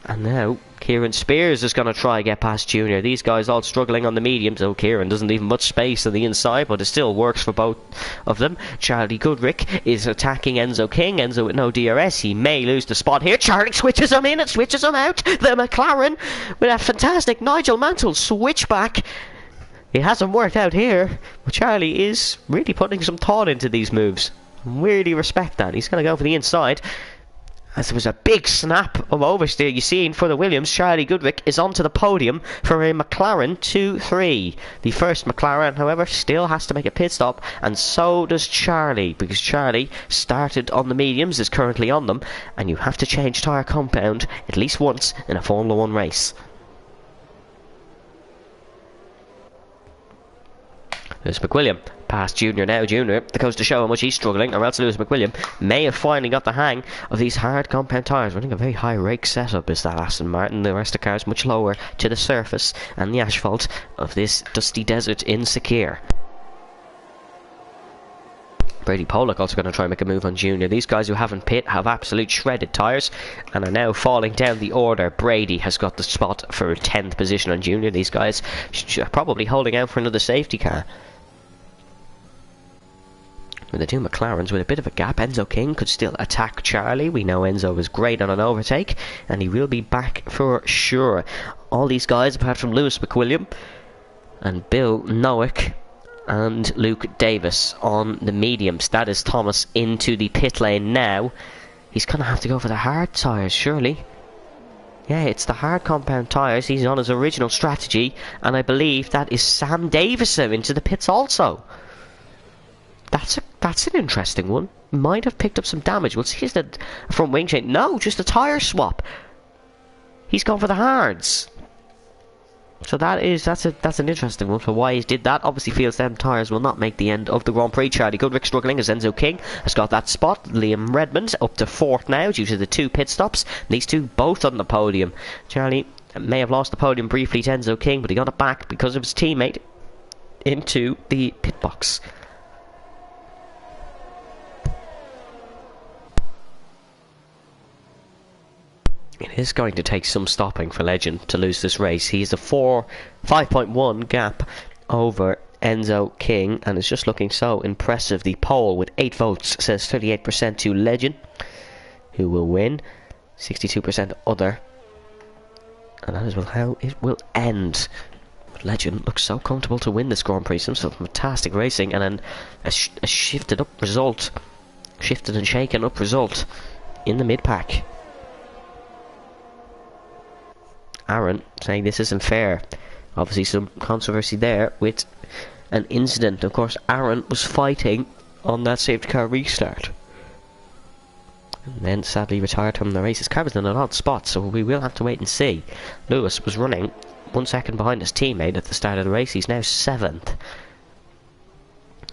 And now Kieran Spears is going to try get past Junior. These guys all struggling on the mediums. Kieran doesn't leave much space on the inside, but it still works for both of them. Charlie Goodrick is attacking Enzo King. Enzo with no DRS. He may lose the spot here. Charlie switches him in and switches him out. The McLaren with a fantastic Nigel Mansell switchback. It hasn't worked out here, but Charlie is really putting some thought into these moves. Really respect that. He's going to go for the inside. as there was a big snap of oversteer. You see for the Williams, Charlie Goodrick is onto the podium for a McLaren 2-3. The first McLaren, however, still has to make a pit stop, and so does Charlie, because Charlie started on the mediums, is currently on them, and you have to change tyre compound at least once in a Formula 1 race. Lewis McWilliam past Junior now. Junior, that goes to show how much he's struggling, or else Lewis McWilliam may have finally got the hang of these hard compound tyres. Running a very high rake setup is that Aston Martin. The rest of the cars much lower to the surface and the asphalt of this dusty desert in Sakir. Brady Pollock also going to try and make a move on Junior. These guys who haven't pit have absolute shredded tyres and are now falling down the order. Brady has got the spot for 10th position on Junior. These guys are probably holding out for another safety car. With the two McLarens with a bit of a gap, Enzo King could still attack Charlie. We know Enzo is great on an overtake, and he will be back for sure. All these guys, apart from Lewis McWilliam and Bill Nowick and Luke Davis on the mediums. That is Thomas into the pit lane now. He's going to have to go for the hard tyres, surely. Yeah, it's the hard compound tyres. He's on his original strategy, and I believe that is Sam Davison into the pits also. That's an interesting one. Might have picked up some damage. We'll see, is that front wing change? No, just a tyre swap. He's gone for the hards. So that's an interesting one for why he did that. Obviously feels them tyres will not make the end of the Grand Prix. Charlie Goodrick struggling as Enzo King has got that spot. Liam Redmond up to 4th now due to the 2 pit stops. These two both on the podium. Charlie may have lost the podium briefly to Enzo King, but he got it back because of his teammate into the pit box. It is going to take some stopping for Legend to lose this race. He's a 5.1 gap over Enzo King, and is just looking so impressive. The poll with 8 votes says 38% to Legend, who will win, 62% other, and that is how it will end. But Legend looks so comfortable to win this Grand Prix. Some fantastic racing, and then a shifted and shaken up result in the mid-pack. Aaron saying this isn't fair. Obviously some controversy there with an incident. Of course, Aaron was fighting on that safety car restart, and then sadly retired from the race. His car was in an odd spot, so we will have to wait and see. Lewis was running 1 second behind his teammate at the start of the race. He's now 7th.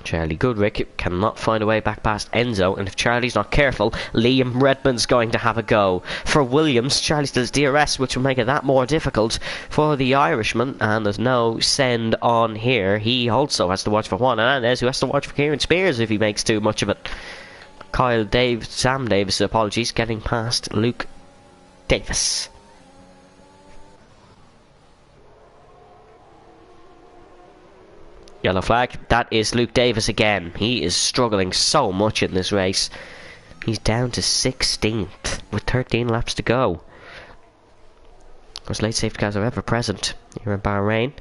Charlie Goodrick cannot find a way back past Enzo, and if Charlie's not careful, Liam Redmond's going to have a go. For Williams, Charlie still has DRS, which will make it that more difficult for the Irishman, and there's no send on here. He also has to watch for Juan Hernandez, who has to watch for Kieran Spears if he makes too much of it. Sam Davis, apologies, getting past Luke Davis. Yellow flag. That is Luke Davis again. He is struggling so much in this race. He's down to 16th with 13 laps to go. Of course, late safety cars are ever present here in Bahrain.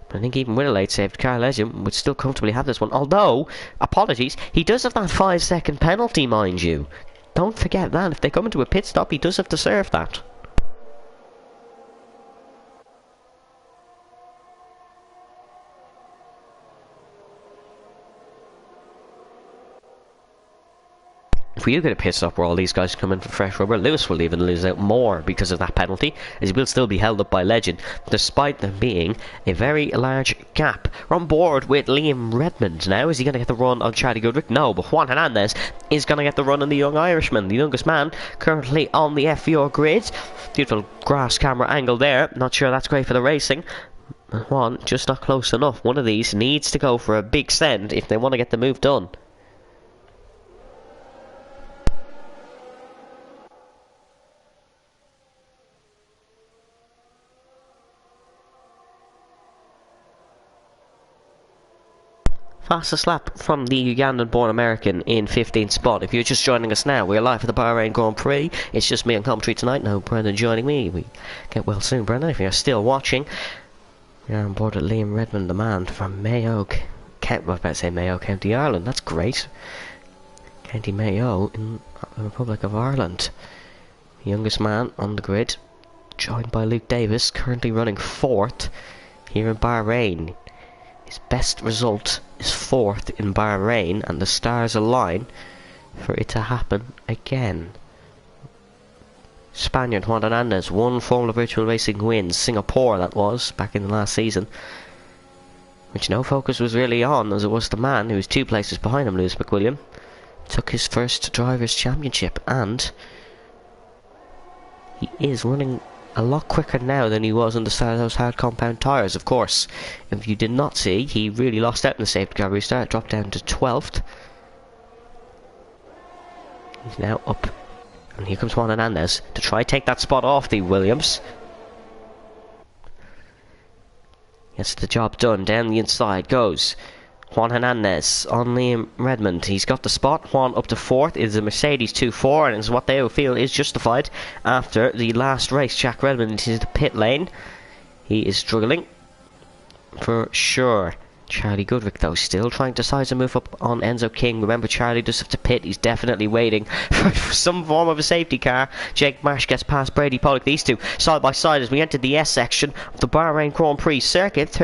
But I think even with a late safety car, Legend would still comfortably have this one. Although, apologies, he does have that 5-second penalty, mind you. Don't forget that. If they come into a pit stop, he does have to serve that. If we do get a pit stop where all these guys come in for fresh rubber, Lewis will even lose out more because of that penalty, as he will still be held up by Legend, despite there being a very large gap. We're on board with Liam Redmond now. Is he going to get the run on Charlie Goodrick? No, but Juan Hernandez is going to get the run on the young Irishman, the youngest man currently on the FVR grid. Beautiful grass camera angle there. Not sure that's great for the racing. Juan, just not close enough. One of these needs to go for a big send if they want to get the move done. Fastest lap from the Ugandan-born American in 15th spot. If you're just joining us now, we're live for the Bahrain Grand Prix. It's just me on commentary tonight. No Brendan joining me. We get well soon, Brendan, if you're still watching. We're on board at Liam Redmond, the man from Mayo. I was about to say Mayo, County Ireland. That's great. County Mayo in the Republic of Ireland. youngest man on the grid, joined by Luke Davis, currently running 4th here in Bahrain. His best result is 4th in Bahrain, and the stars align for it to happen again. Spaniard Juan Hernandez, one Formula Virtual Racing win, Singapore that was, back in the last season, which no focus was really on, as it was the man who was 2 places behind him, Lewis McWilliam, took his first Drivers' Championship, and he is running a lot quicker now than he was on the start of those hard compound tyres, of course. If you did not see, he really lost out in the safety car restart, dropped down to 12th. He's now up, and here comes Juan Hernandez to try take that spot off the Williams. Gets the job done. Down the inside goes Juan Hernandez on Liam Redmond. He's got the spot. Juan up to 4th. It is a Mercedes 2-4, and it's what they feel is justified after the last race. Jack Redmond into the pit lane. He is struggling for sure. Charlie Goodrick, though, still trying to size a move up on Enzo King. Remember, Charlie does have to pit. He's definitely waiting for some form of a safety car. Jake Marsh gets past Brady Pollock. These two side by side as we enter the S section of the Bahrain Grand Prix circuit.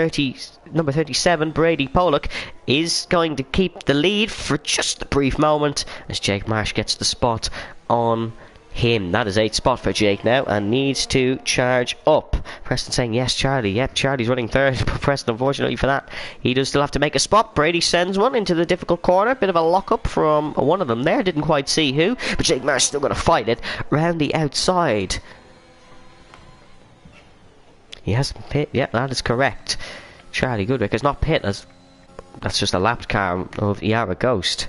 Number 37, Brady Pollock, is going to keep the lead for just a brief moment as Jake Marsh gets the spot on him. That is 8th spot for Jake now, and needs to charge up. Preston saying yes, Charlie. Yep, Charlie's running 3rd, but Preston, unfortunately for that, he does still have to make a spot. Brady sends one into the difficult corner. Bit of a lock-up from one of them there. Didn't quite see who, but Jake Marsh still going to fight it round the outside. He hasn't pit. Yeah, that is correct. Charlie Goodrick has not pit, as that's just a lapped car of Yara Ghost.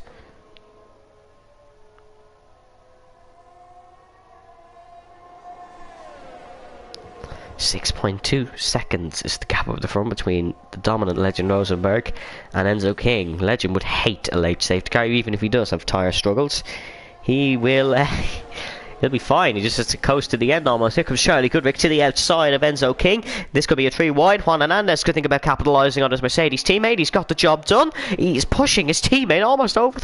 6.2 seconds is the gap up the front between the dominant Legend Rosenberg and Enzo King. Legend would hate a late safety car, even if he does have tyre struggles. He will... he'll be fine. He just has to coast to the end almost. Here comes Charlie Goodrick to the outside of Enzo King. This could be a 3 wide. Juan Hernandez could think about capitalising on his Mercedes teammate. He's got the job done. He's pushing his teammate almost over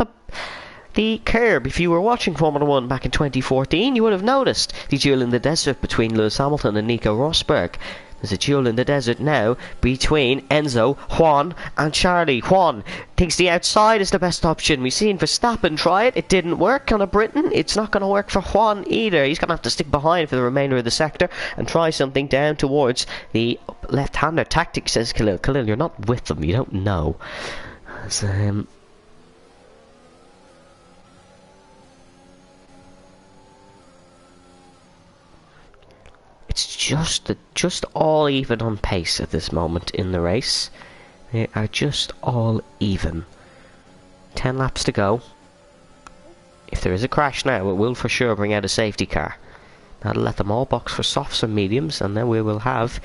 the curb. If you were watching Formula 1 back in 2014, you would have noticed the duel in the desert between Lewis Hamilton and Nico Rosberg. There's a duel in the desert now between Enzo, Juan and Charlie. Juan thinks the outside is the best option. We've seen Verstappen try it. It didn't work on a Britain. It's not going to work for Juan either. He's going to have to stick behind for the remainder of the sector and try something down towards the left-hander. Tactic, says Khalil. Khalil, you're not with them. You don't know. It's just all even on pace at this moment in the race. They are just all even. 10 laps to go. If there is a crash now, it will for sure bring out a safety car. That'll let them all box for softs and mediums, and then we will have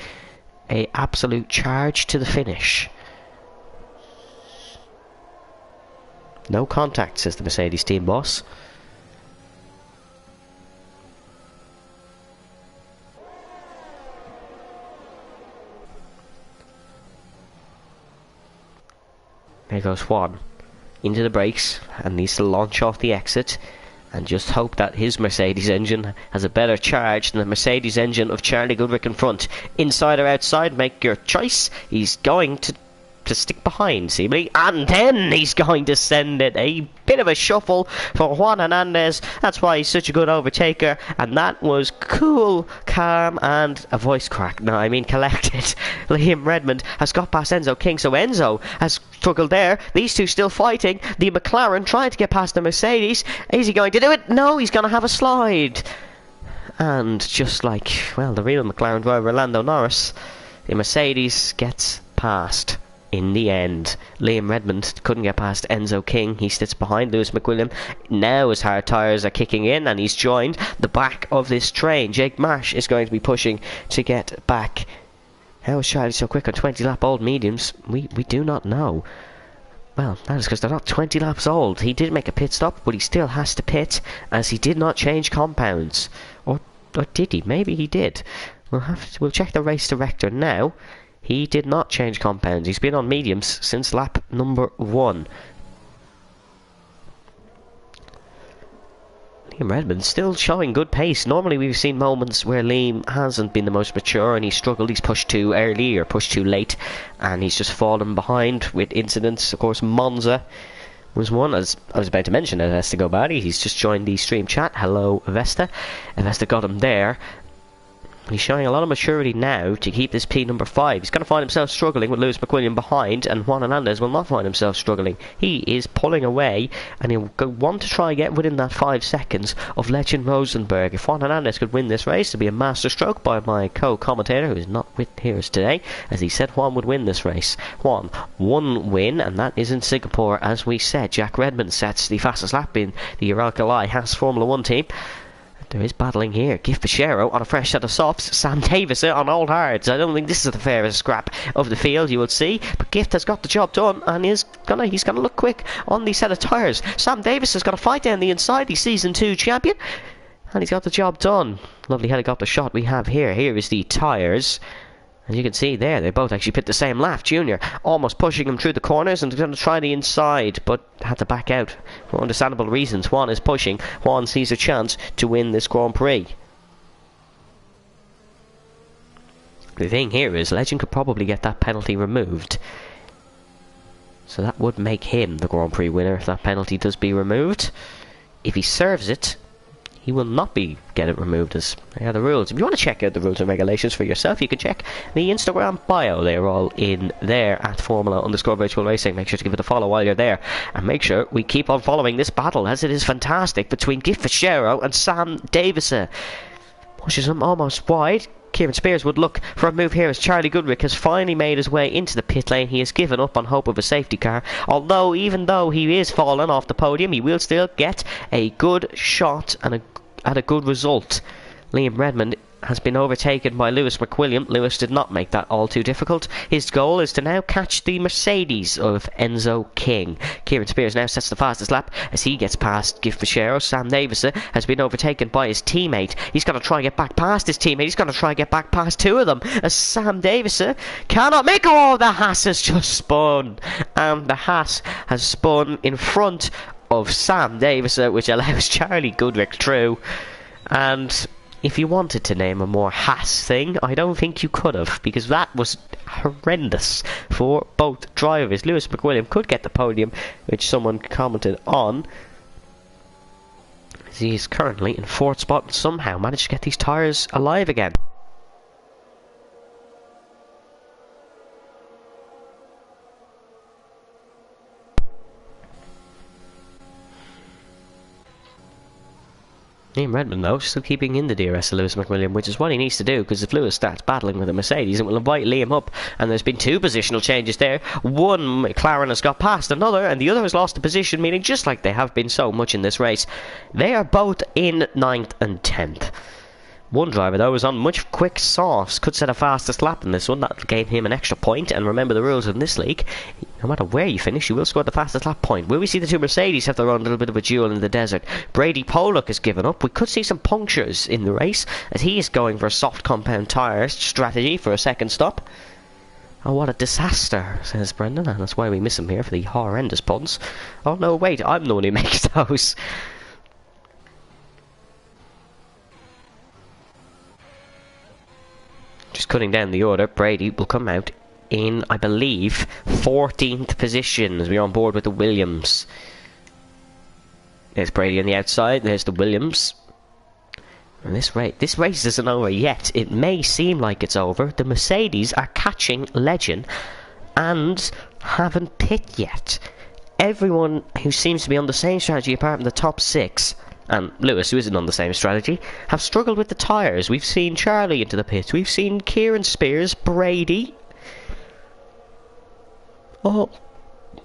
a absolute charge to the finish. No contact, says the Mercedes team boss. There goes Juan into the brakes and needs to launch off the exit and just hope that his Mercedes engine has a better charge than the Mercedes engine of Charlie Goodrick in front. Inside or outside, make your choice. He's going to stick behind, seemingly, and then he's going to send it. A bit of a shuffle for Juan Hernandez. That's why he's such a good overtaker, and that was cool, calm, and a voice crack. No, I mean collected. Liam Redmond has got past Enzo King, so Enzo has struggled there. These two still fighting. The McLaren trying to get past the Mercedes. Is he going to do it? No, he's going to have a slide. And just like, well, the real McLaren driver, Lando Norris, the Mercedes gets past. In the end, Liam Redmond couldn't get past Enzo King. He sits behind Lewis McWilliam. Now his hard tyres are kicking in and he's joined the back of this train. Jake Marsh is going to be pushing to get back. How is Charlie so quick on 20 lap old mediums? We do not know. Well, that is because they're not 20 laps old. He did make a pit stop, but he still has to pit as he did not change compounds. Or did he? Maybe he did. We'll check the race director now. He did not change compounds. He's been on mediums since lap number 1. Liam Redmond still showing good pace. Normally we've seen moments where Liam hasn't been the most mature and he's struggled. He's pushed too early or pushed too late, and he's just fallen behind with incidents. Of course, Monza was one, as I was about to mention. Avesta Gobadi, he's just joined the stream chat. Hello, Avesta. Avesta got him there. He's showing a lot of maturity now to keep this P number 5. He's going to find himself struggling with Lewis McWilliam behind, and Juan Hernandez will not find himself struggling. He is pulling away, and he'll want to try and get within that 5 seconds of Legend Rosenberg. If Juan Hernandez could win this race, it'd be a masterstroke by my co-commentator, who is not with us today, as he said Juan would win this race. Juan, one win, and that is in Singapore, as we said. Jack Redmond sets the fastest lap in the Uralkali Haas Formula 1 team. There is battling here. Gift Fichero on a fresh set of softs. Sam Davis on old hards. I don't think this is the fairest scrap of the field, you will see. But Gift has got the job done, and he's gonna look quick on the set of tyres. Sam Davis has got a fight down the inside. The Season 2 champion. And he's got the job done. Lovely helicopter shot we have here. Here is the tyres. As you can see there, they both actually pit the same lap. Junior almost pushing him through the corners and going to try the inside, but had to back out for understandable reasons. Juan is pushing. Juan sees a chance to win this Grand Prix. The thing here is, Legend could probably get that penalty removed. So that would make him the Grand Prix winner if that penalty does be removed. If he serves it, he will not get it removed, as they are the rules. If you want to check out the rules and regulations for yourself, you can check the Instagram bio. They're all in there at Formula_Virtual Racing. Make sure to give it a follow while you're there, and make sure we keep on following this battle, as it is fantastic, between Gift Fichero and Sam Davison. Pushes him almost wide. Kieran Spears would look for a move here as Charlie Goodrick has finally made his way into the pit lane. He has given up on hope of a safety car, although even though he is fallen off the podium, he will still get a good shot and a good result. Liam Redmond has been overtaken by Lewis McWilliam. Lewis did not make that all too difficult. His goal is to now catch the Mercedes of Enzo King. Kieran Spears now sets the fastest lap as he gets past Gift Fichero. Sam Davison has been overtaken by his teammate. He's going to try and get back past his teammate. He's going to try and get back past two of them, as Sam Davison cannot make it. Oh, the Haas has just spun, and the Haas has spun in front of Sam Davison, which allows Charlie Goodrick through. And if you wanted to name a more Haas thing, I don't think you could have, because that was horrendous for both drivers. Lewis McWilliam could get the podium, which someone commented on. He is currently in 4th spot and somehow managed to get these tyres alive again. Liam Redmond, though, still keeping in the DRS of Lewis McWilliam, which is what he needs to do, because if Lewis starts battling with a Mercedes, it will invite Liam up, and there's been 2 positional changes there. One, McLaren has got past another, and the other has lost a position, meaning just like they have been so much in this race, they are both in 9th and 10th. One driver, though, is on much quick softs, could set a fastest lap in this one. That gave him an extra point, and remember the rules in this league, no matter where you finish, you will score the fastest lap point. Will we see the 2 Mercedes have their own little bit of a duel in the desert? Brady Pollock has given up. We could see some punctures in the race, as he is going for a soft compound tyre strategy for a second stop. Oh, what a disaster, says Brendan, and that's why we miss him here for the horrendous puns. Oh no, wait, I'm the one who makes those. Just cutting down the order, Brady will come out in, I believe, 14th position as we're on board with the Williams. There's Brady on the outside, there's the Williams. And this race isn't over yet. It may seem like it's over. The Mercedes are catching Legend and haven't pit yet. Everyone who seems to be on the same strategy apart from the top 6, and Lewis, who isn't on the same strategy, have struggled with the tyres. We've seen Charlie into the pits. We've seen Kieran Spears, Brady, all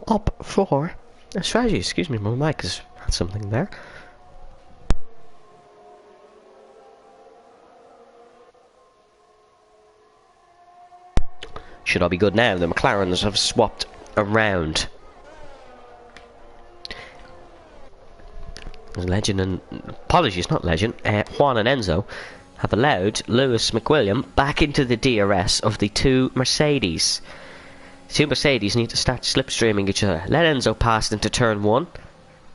up for a strategy. Excuse me, my mic has had something there. Should all be good now. The McLarens have swapped around. Legend and... apologies, not Legend. Juan and Enzo have allowed Lewis McWilliam back into the DRS of the 2 Mercedes. The 2 Mercedes need to start slipstreaming each other. Let Enzo pass into turn 1.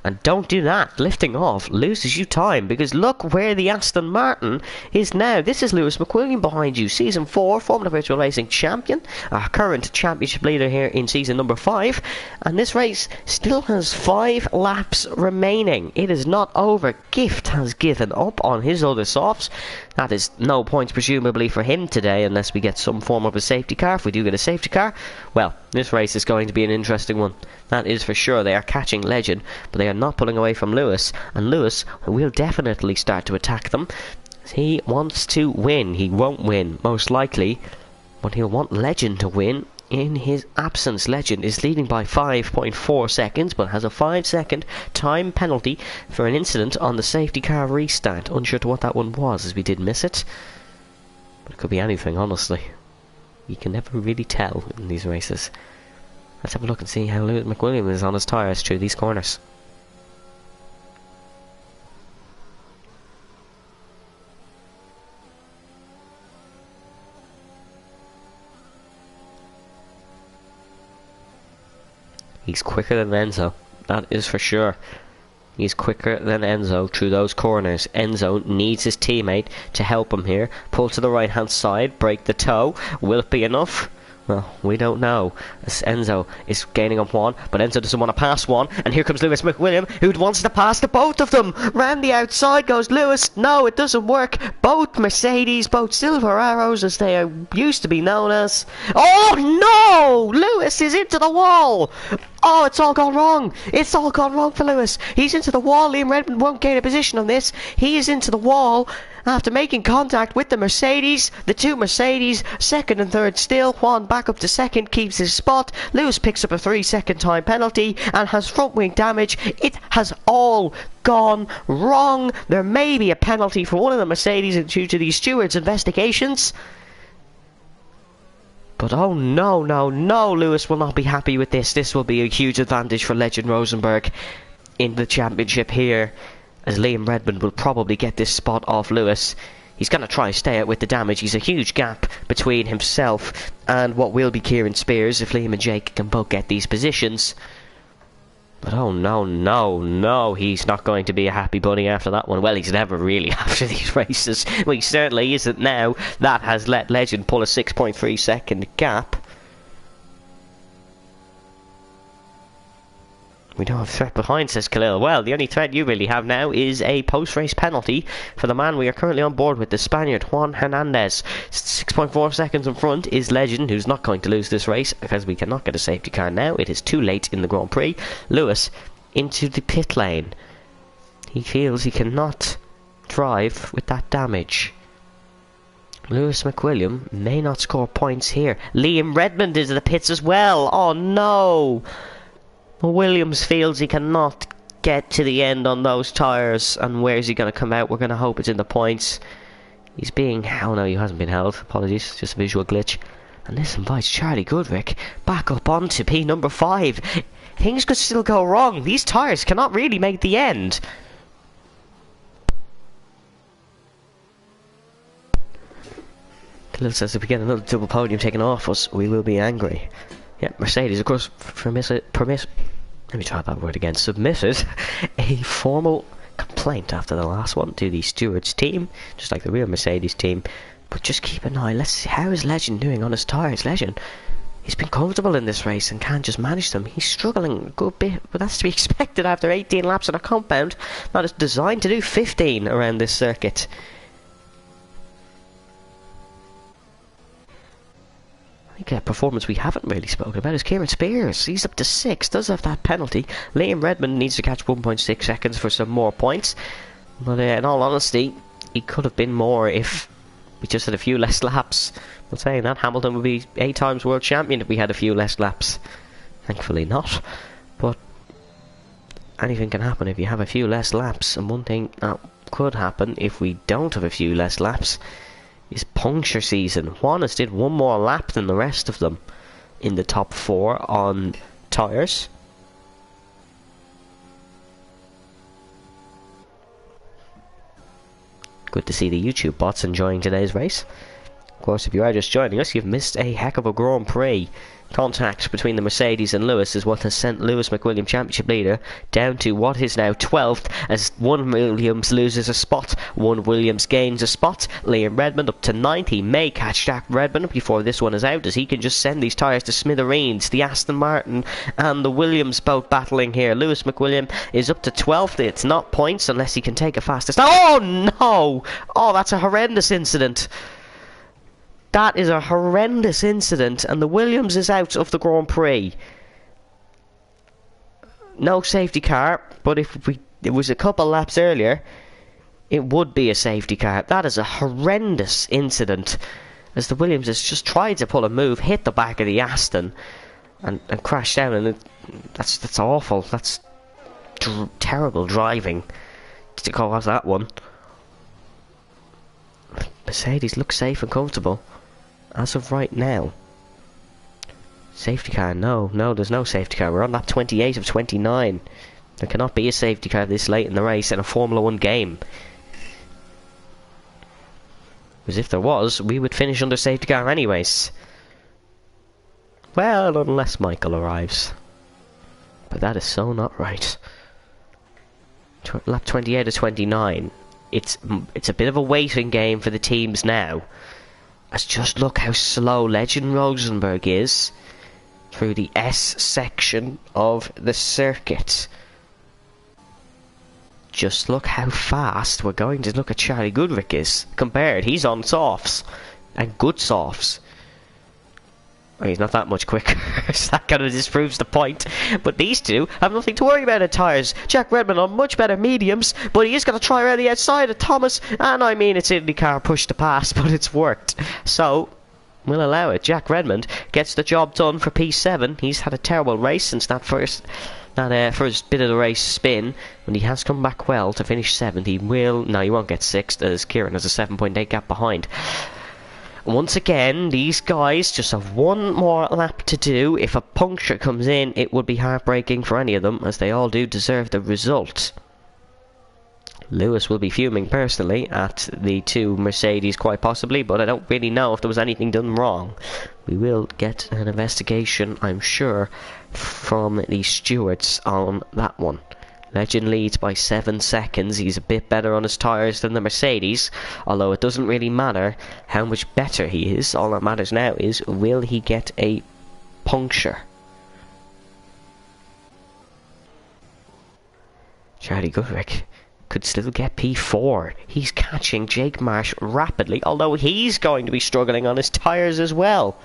And don't do that. Lifting off loses you time, because look where the Aston Martin is now. This is Lewis McWilliam behind you. Season 4, Formula Virtual Racing champion. Our current championship leader here in season number 5. And this race still has 5 laps remaining. It is not over. Gift has given up on his other softs. That is no points presumably for him today, unless we get some form of a safety car. If we do get a safety car, well, this race is going to be an interesting one. That is for sure. They are catching Legend, but they are not pulling away from Lewis. And Lewis will definitely start to attack them. He wants to win. He won't win, most likely, but he'll want Legend to win. In his absence, Legend is leading by 5.4 seconds, but has a 5-second time penalty for an incident on the safety car restart. Unsure to what that one was, as we did miss it. But it could be anything, honestly. You can never really tell in these races. Let's have a look and see how Lewis McWilliam is on his tyres through these corners. He's quicker than Enzo, that is for sure. He's quicker than Enzo through those corners. Enzo needs his teammate to help him here. Pull to the right hand side, break the toe. Will it be enough? Well, we don't know, as Enzo is gaining up one, but Enzo doesn't want to pass one, and here comes Lewis McWilliam, who wants to pass to both of them. Round the outside goes Lewis. No, it doesn't work. Both Mercedes, both Silver Arrows, as they are used to be known as. Oh no! Lewis is into the wall! Oh, it's all gone wrong. It's all gone wrong for Lewis. He's into the wall. Liam Redmond won't gain a position on this. He is into the wall after making contact with the Mercedes. The two Mercedes, second and third still. Juan back up to second, keeps his spot. Lewis picks up a 3-second time penalty and has front wing damage. It has all gone wrong. There may be a penalty for one of the Mercedes due to the stewards' investigations. But oh no, no, no, Lewis will not be happy with this. This will be a huge advantage for Legend Rosenberg in the championship here, as Liam Redmond will probably get this spot off Lewis. He's going to try and stay out with the damage. He's a huge gap between himself and what will be Kieran Spears if Liam and Jake can both get these positions. But oh no, no, no, he's not going to be a happy bunny after that one. Well, he's never really after these races. Well, he certainly isn't now. That has let Legend pull a 6.3 second gap. We don't have a threat behind, says Khalil. Well, the only threat you really have now is a post-race penalty for the man we are currently on board with, the Spaniard, Juan Hernandez. 6.4 seconds in front is Legend, who's not going to lose this race, because we cannot get a safety car now. It is too late in the Grand Prix. Lewis into the pit lane. He feels he cannot drive with that damage. Lewis McWilliam may not score points here. Liam Redmond is in the pits as well. Oh no! Williams feels he cannot get to the end on those tyres, and where's he going to come out? We're going to hope it's in the points. He's being... oh no, he hasn't been held. Apologies, just a visual glitch. And this invites Charlie Goodrick back up onto P number 5. Things could still go wrong. These tyres cannot really make the end. Khalil says if we get another double podium taken off us, we will be angry. Yeah, Mercedes, of course, let me try that word again. Submitted a formal complaint after the last one to the stewards team, just like the real Mercedes team. But just keep an eye. Let's see, how is Legend doing on his tyres? Legend, he's been comfortable in this race and can't just manage them. He's struggling a good bit, but that's to be expected after 18 laps on a compound that is designed to do 15 around this circuit. I think a performance we haven't really spoken about is Kieran Spears. He's up to 6, does have that penalty. Liam Redmond needs to catch 1.6 seconds for some more points. But in all honesty, he could have been more if we just had a few less laps. I'm saying that, Hamilton would be 8 times world champion if we had a few less laps. Thankfully not. But anything can happen if you have a few less laps. And one thing that could happen if we don't have a few less laps is puncture season. Juanes did one more lap than the rest of them in the top 4 on tyres. Good to see the YouTube bots enjoying today's race. Of course, if you are just joining us, you've missed a heck of a Grand Prix. Contact between the Mercedes and Lewis is what has sent Lewis McWilliam, championship leader, down to what is now 12th, as one Williams loses a spot, one Williams gains a spot. Liam Redmond up to 9th. He may catch Jack Redmond before this one is out, as he can just send these tyres to smithereens. The Aston Martin and the Williams both battling here. Lewis McWilliam is up to 12th. It's not points unless he can take a fastest. Oh no! Oh, that's a horrendous incident. That is a horrendous incident, and the Williams is out of the Grand Prix. No safety car, but if it was a couple laps earlier, it would be a safety car. That is a horrendous incident, as the Williams has just tried to pull a move, hit the back of the Aston, and crashed down, and that's awful. That's terrible driving to cause that one. Mercedes looks safe and comfortable as of right now. Safety car? No, there's no safety car. We're on lap 28 of 29. There cannot be a safety car this late in the race in a Formula 1 game. Because if there was, we would finish under safety car anyways. Well, unless Michael arrives. But that is so not right. Lap 28 of 29. It's a bit of a waiting game for the teams now. As just look how slow Legend Rosenberg is through the S section of the circuit. Just look how fast we're going to look at Charlie Goodrick is compared. He's on softs, and good softs. Well, he's not that much quicker, so that kind of disproves the point. But these two have nothing to worry about at tyres. Jack Redmond on much better mediums, but he is going to try around the outside of Thomas. And I mean, it's IndyCar push to pass, but it's worked. So, we'll allow it. Jack Redmond gets the job done for P7. He's had a terrible race since that first bit of the race spin, and he has come back well to finish 7th. He won't get 6th, as Kieran has a 7.8 gap behind. Once again, these guys just have one more lap to do. If a puncture comes in, it would be heartbreaking for any of them, as they all do deserve the result. Lewis will be fuming personally at the two Mercedes, quite possibly, but I don't really know if there was anything done wrong. We will get an investigation, I'm sure, from the stewards on that one. Legend leads by 7 seconds. He's a bit better on his tyres than the Mercedes, although it doesn't really matter how much better he is. All that matters now is, will he get a puncture? Charlie Goodrick could still get P4. He's catching Jake Marsh rapidly, although he's going to be struggling on his tyres as well.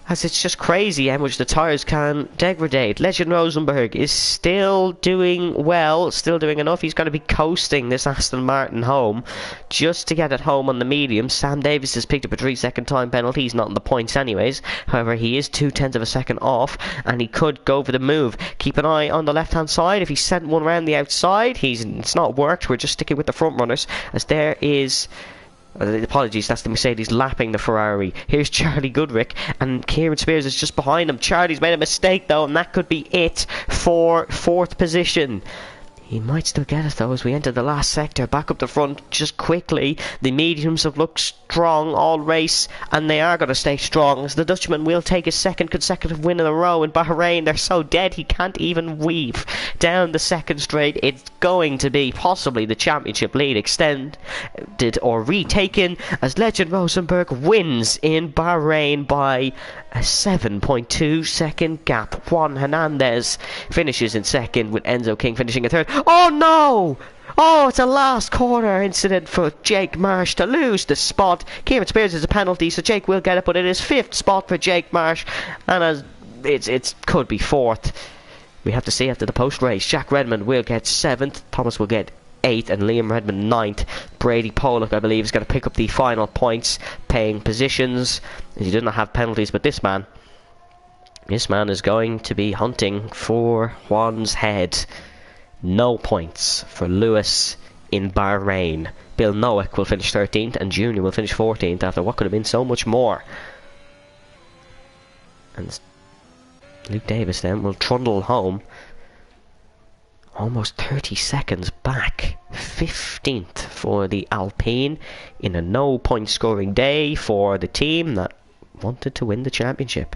As it's just crazy how much the tyres can degrade. Legend Rosenberg is still doing well, still doing enough. He's going to be coasting this Aston Martin home just to get it home on the medium. Sam Davis has picked up a 3-second time penalty. He's not in the points anyways. However, he is 0.2 of a second off, and he could go for the move. Keep an eye on the left-hand side. If he sent one around the outside, it's not worked. We're just sticking with the front runners, as there is... apologies, that's the Mercedes lapping the Ferrari. Here's Charlie Goodrick, and Kieran Spears is just behind him. Charlie's made a mistake though, and that could be it for 4th position. He might still get it though, as we enter the last sector. Back up the front just quickly. The mediums have looked strong all race, and they are going to stay strong, as the Dutchman will take his 2nd consecutive win in a row in Bahrain. They're so dead he can't even weave down the 2nd straight. It's going to be possibly the championship lead extended or retaken, as Legend Rosenberg wins in Bahrain by a 7.2 second gap. Juan Hernandez finishes in 2nd, with Enzo King finishing in 3rd. Oh no! Oh, it's a last corner incident for Jake Marsh to lose the spot. Kieran Spears is a penalty, so Jake will get it, but it is 5th spot for Jake Marsh, and as it could be 4th. We have to see after the post-race. Jack Redmond will get 7th, Thomas will get 8th, and Liam Redmond 9th. Brady Pollock, I believe, is going to pick up the final points, paying positions. He did not have penalties, but this man is going to be hunting for Juan's head. No points for Lewis in Bahrain. Bill Nowick will finish 13th, and Junior will finish 14th after what could have been so much more. And Luke Davis then will trundle home almost 30 seconds back. 15th for the Alpine in a no point scoring day for the team that wanted to win the championship.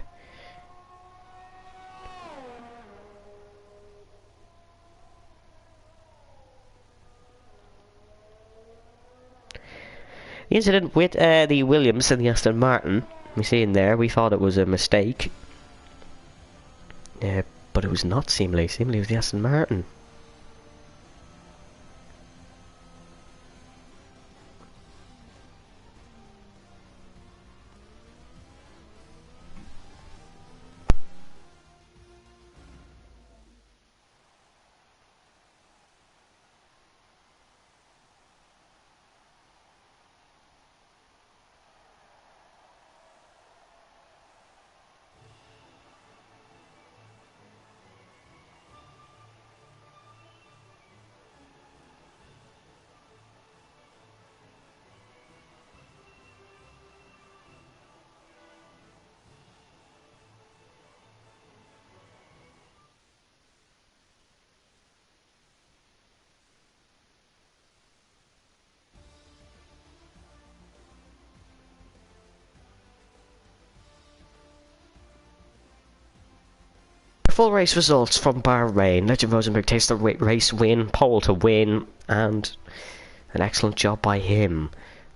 The incident with the Williams and the Aston Martin, we see in there, we thought it was a mistake. But it was not seemingly. Seemingly it was the Aston Martin. Full race results from Bahrain. Legend Rosenberg takes the race win, pole to win, and an excellent job by him.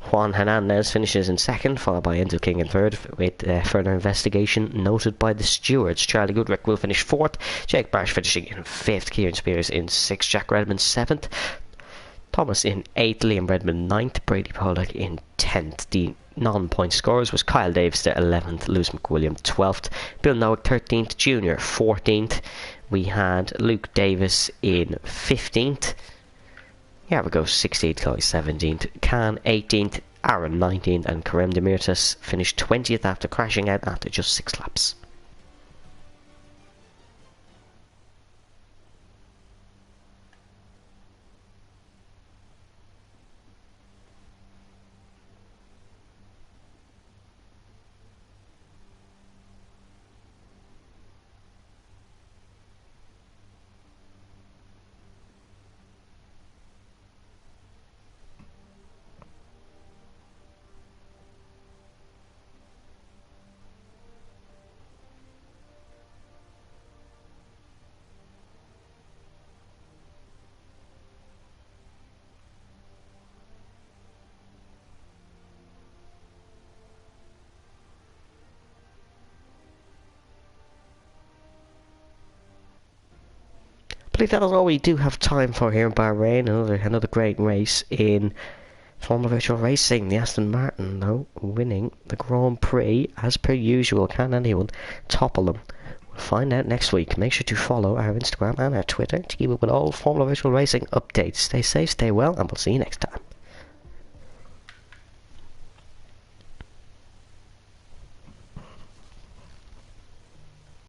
Juan Hernandez finishes in second, followed by Enzo King in third, with further investigation noted by the stewards. Charlie Goodrick will finish fourth, Jake Barsh finishing in fifth, Kieran Spears in sixth, Jack Redmond seventh, Thomas in eighth, Liam Redmond ninth, Brady Pollock in 10th. The non-point scorers was Kyle Davis the 11th, Lewis McWilliam 12th, Bill Nowick 13th, Junior 14th. We had Luke Davis in 15th. Yeah, we go 16th, Guy 17th, Khan 18th, Aaron 19th, and Karem Demirtas finished 20th after crashing out after just 6 laps. I believe that is all we do have time for here in Bahrain. Another great race in Formula Virtual Racing. The Aston Martin, though, winning the Grand Prix as per usual. Can anyone topple them? We'll find out next week. Make sure to follow our Instagram and our Twitter to keep up with all Formula Virtual Racing updates. Stay safe, stay well, and we'll see you next time.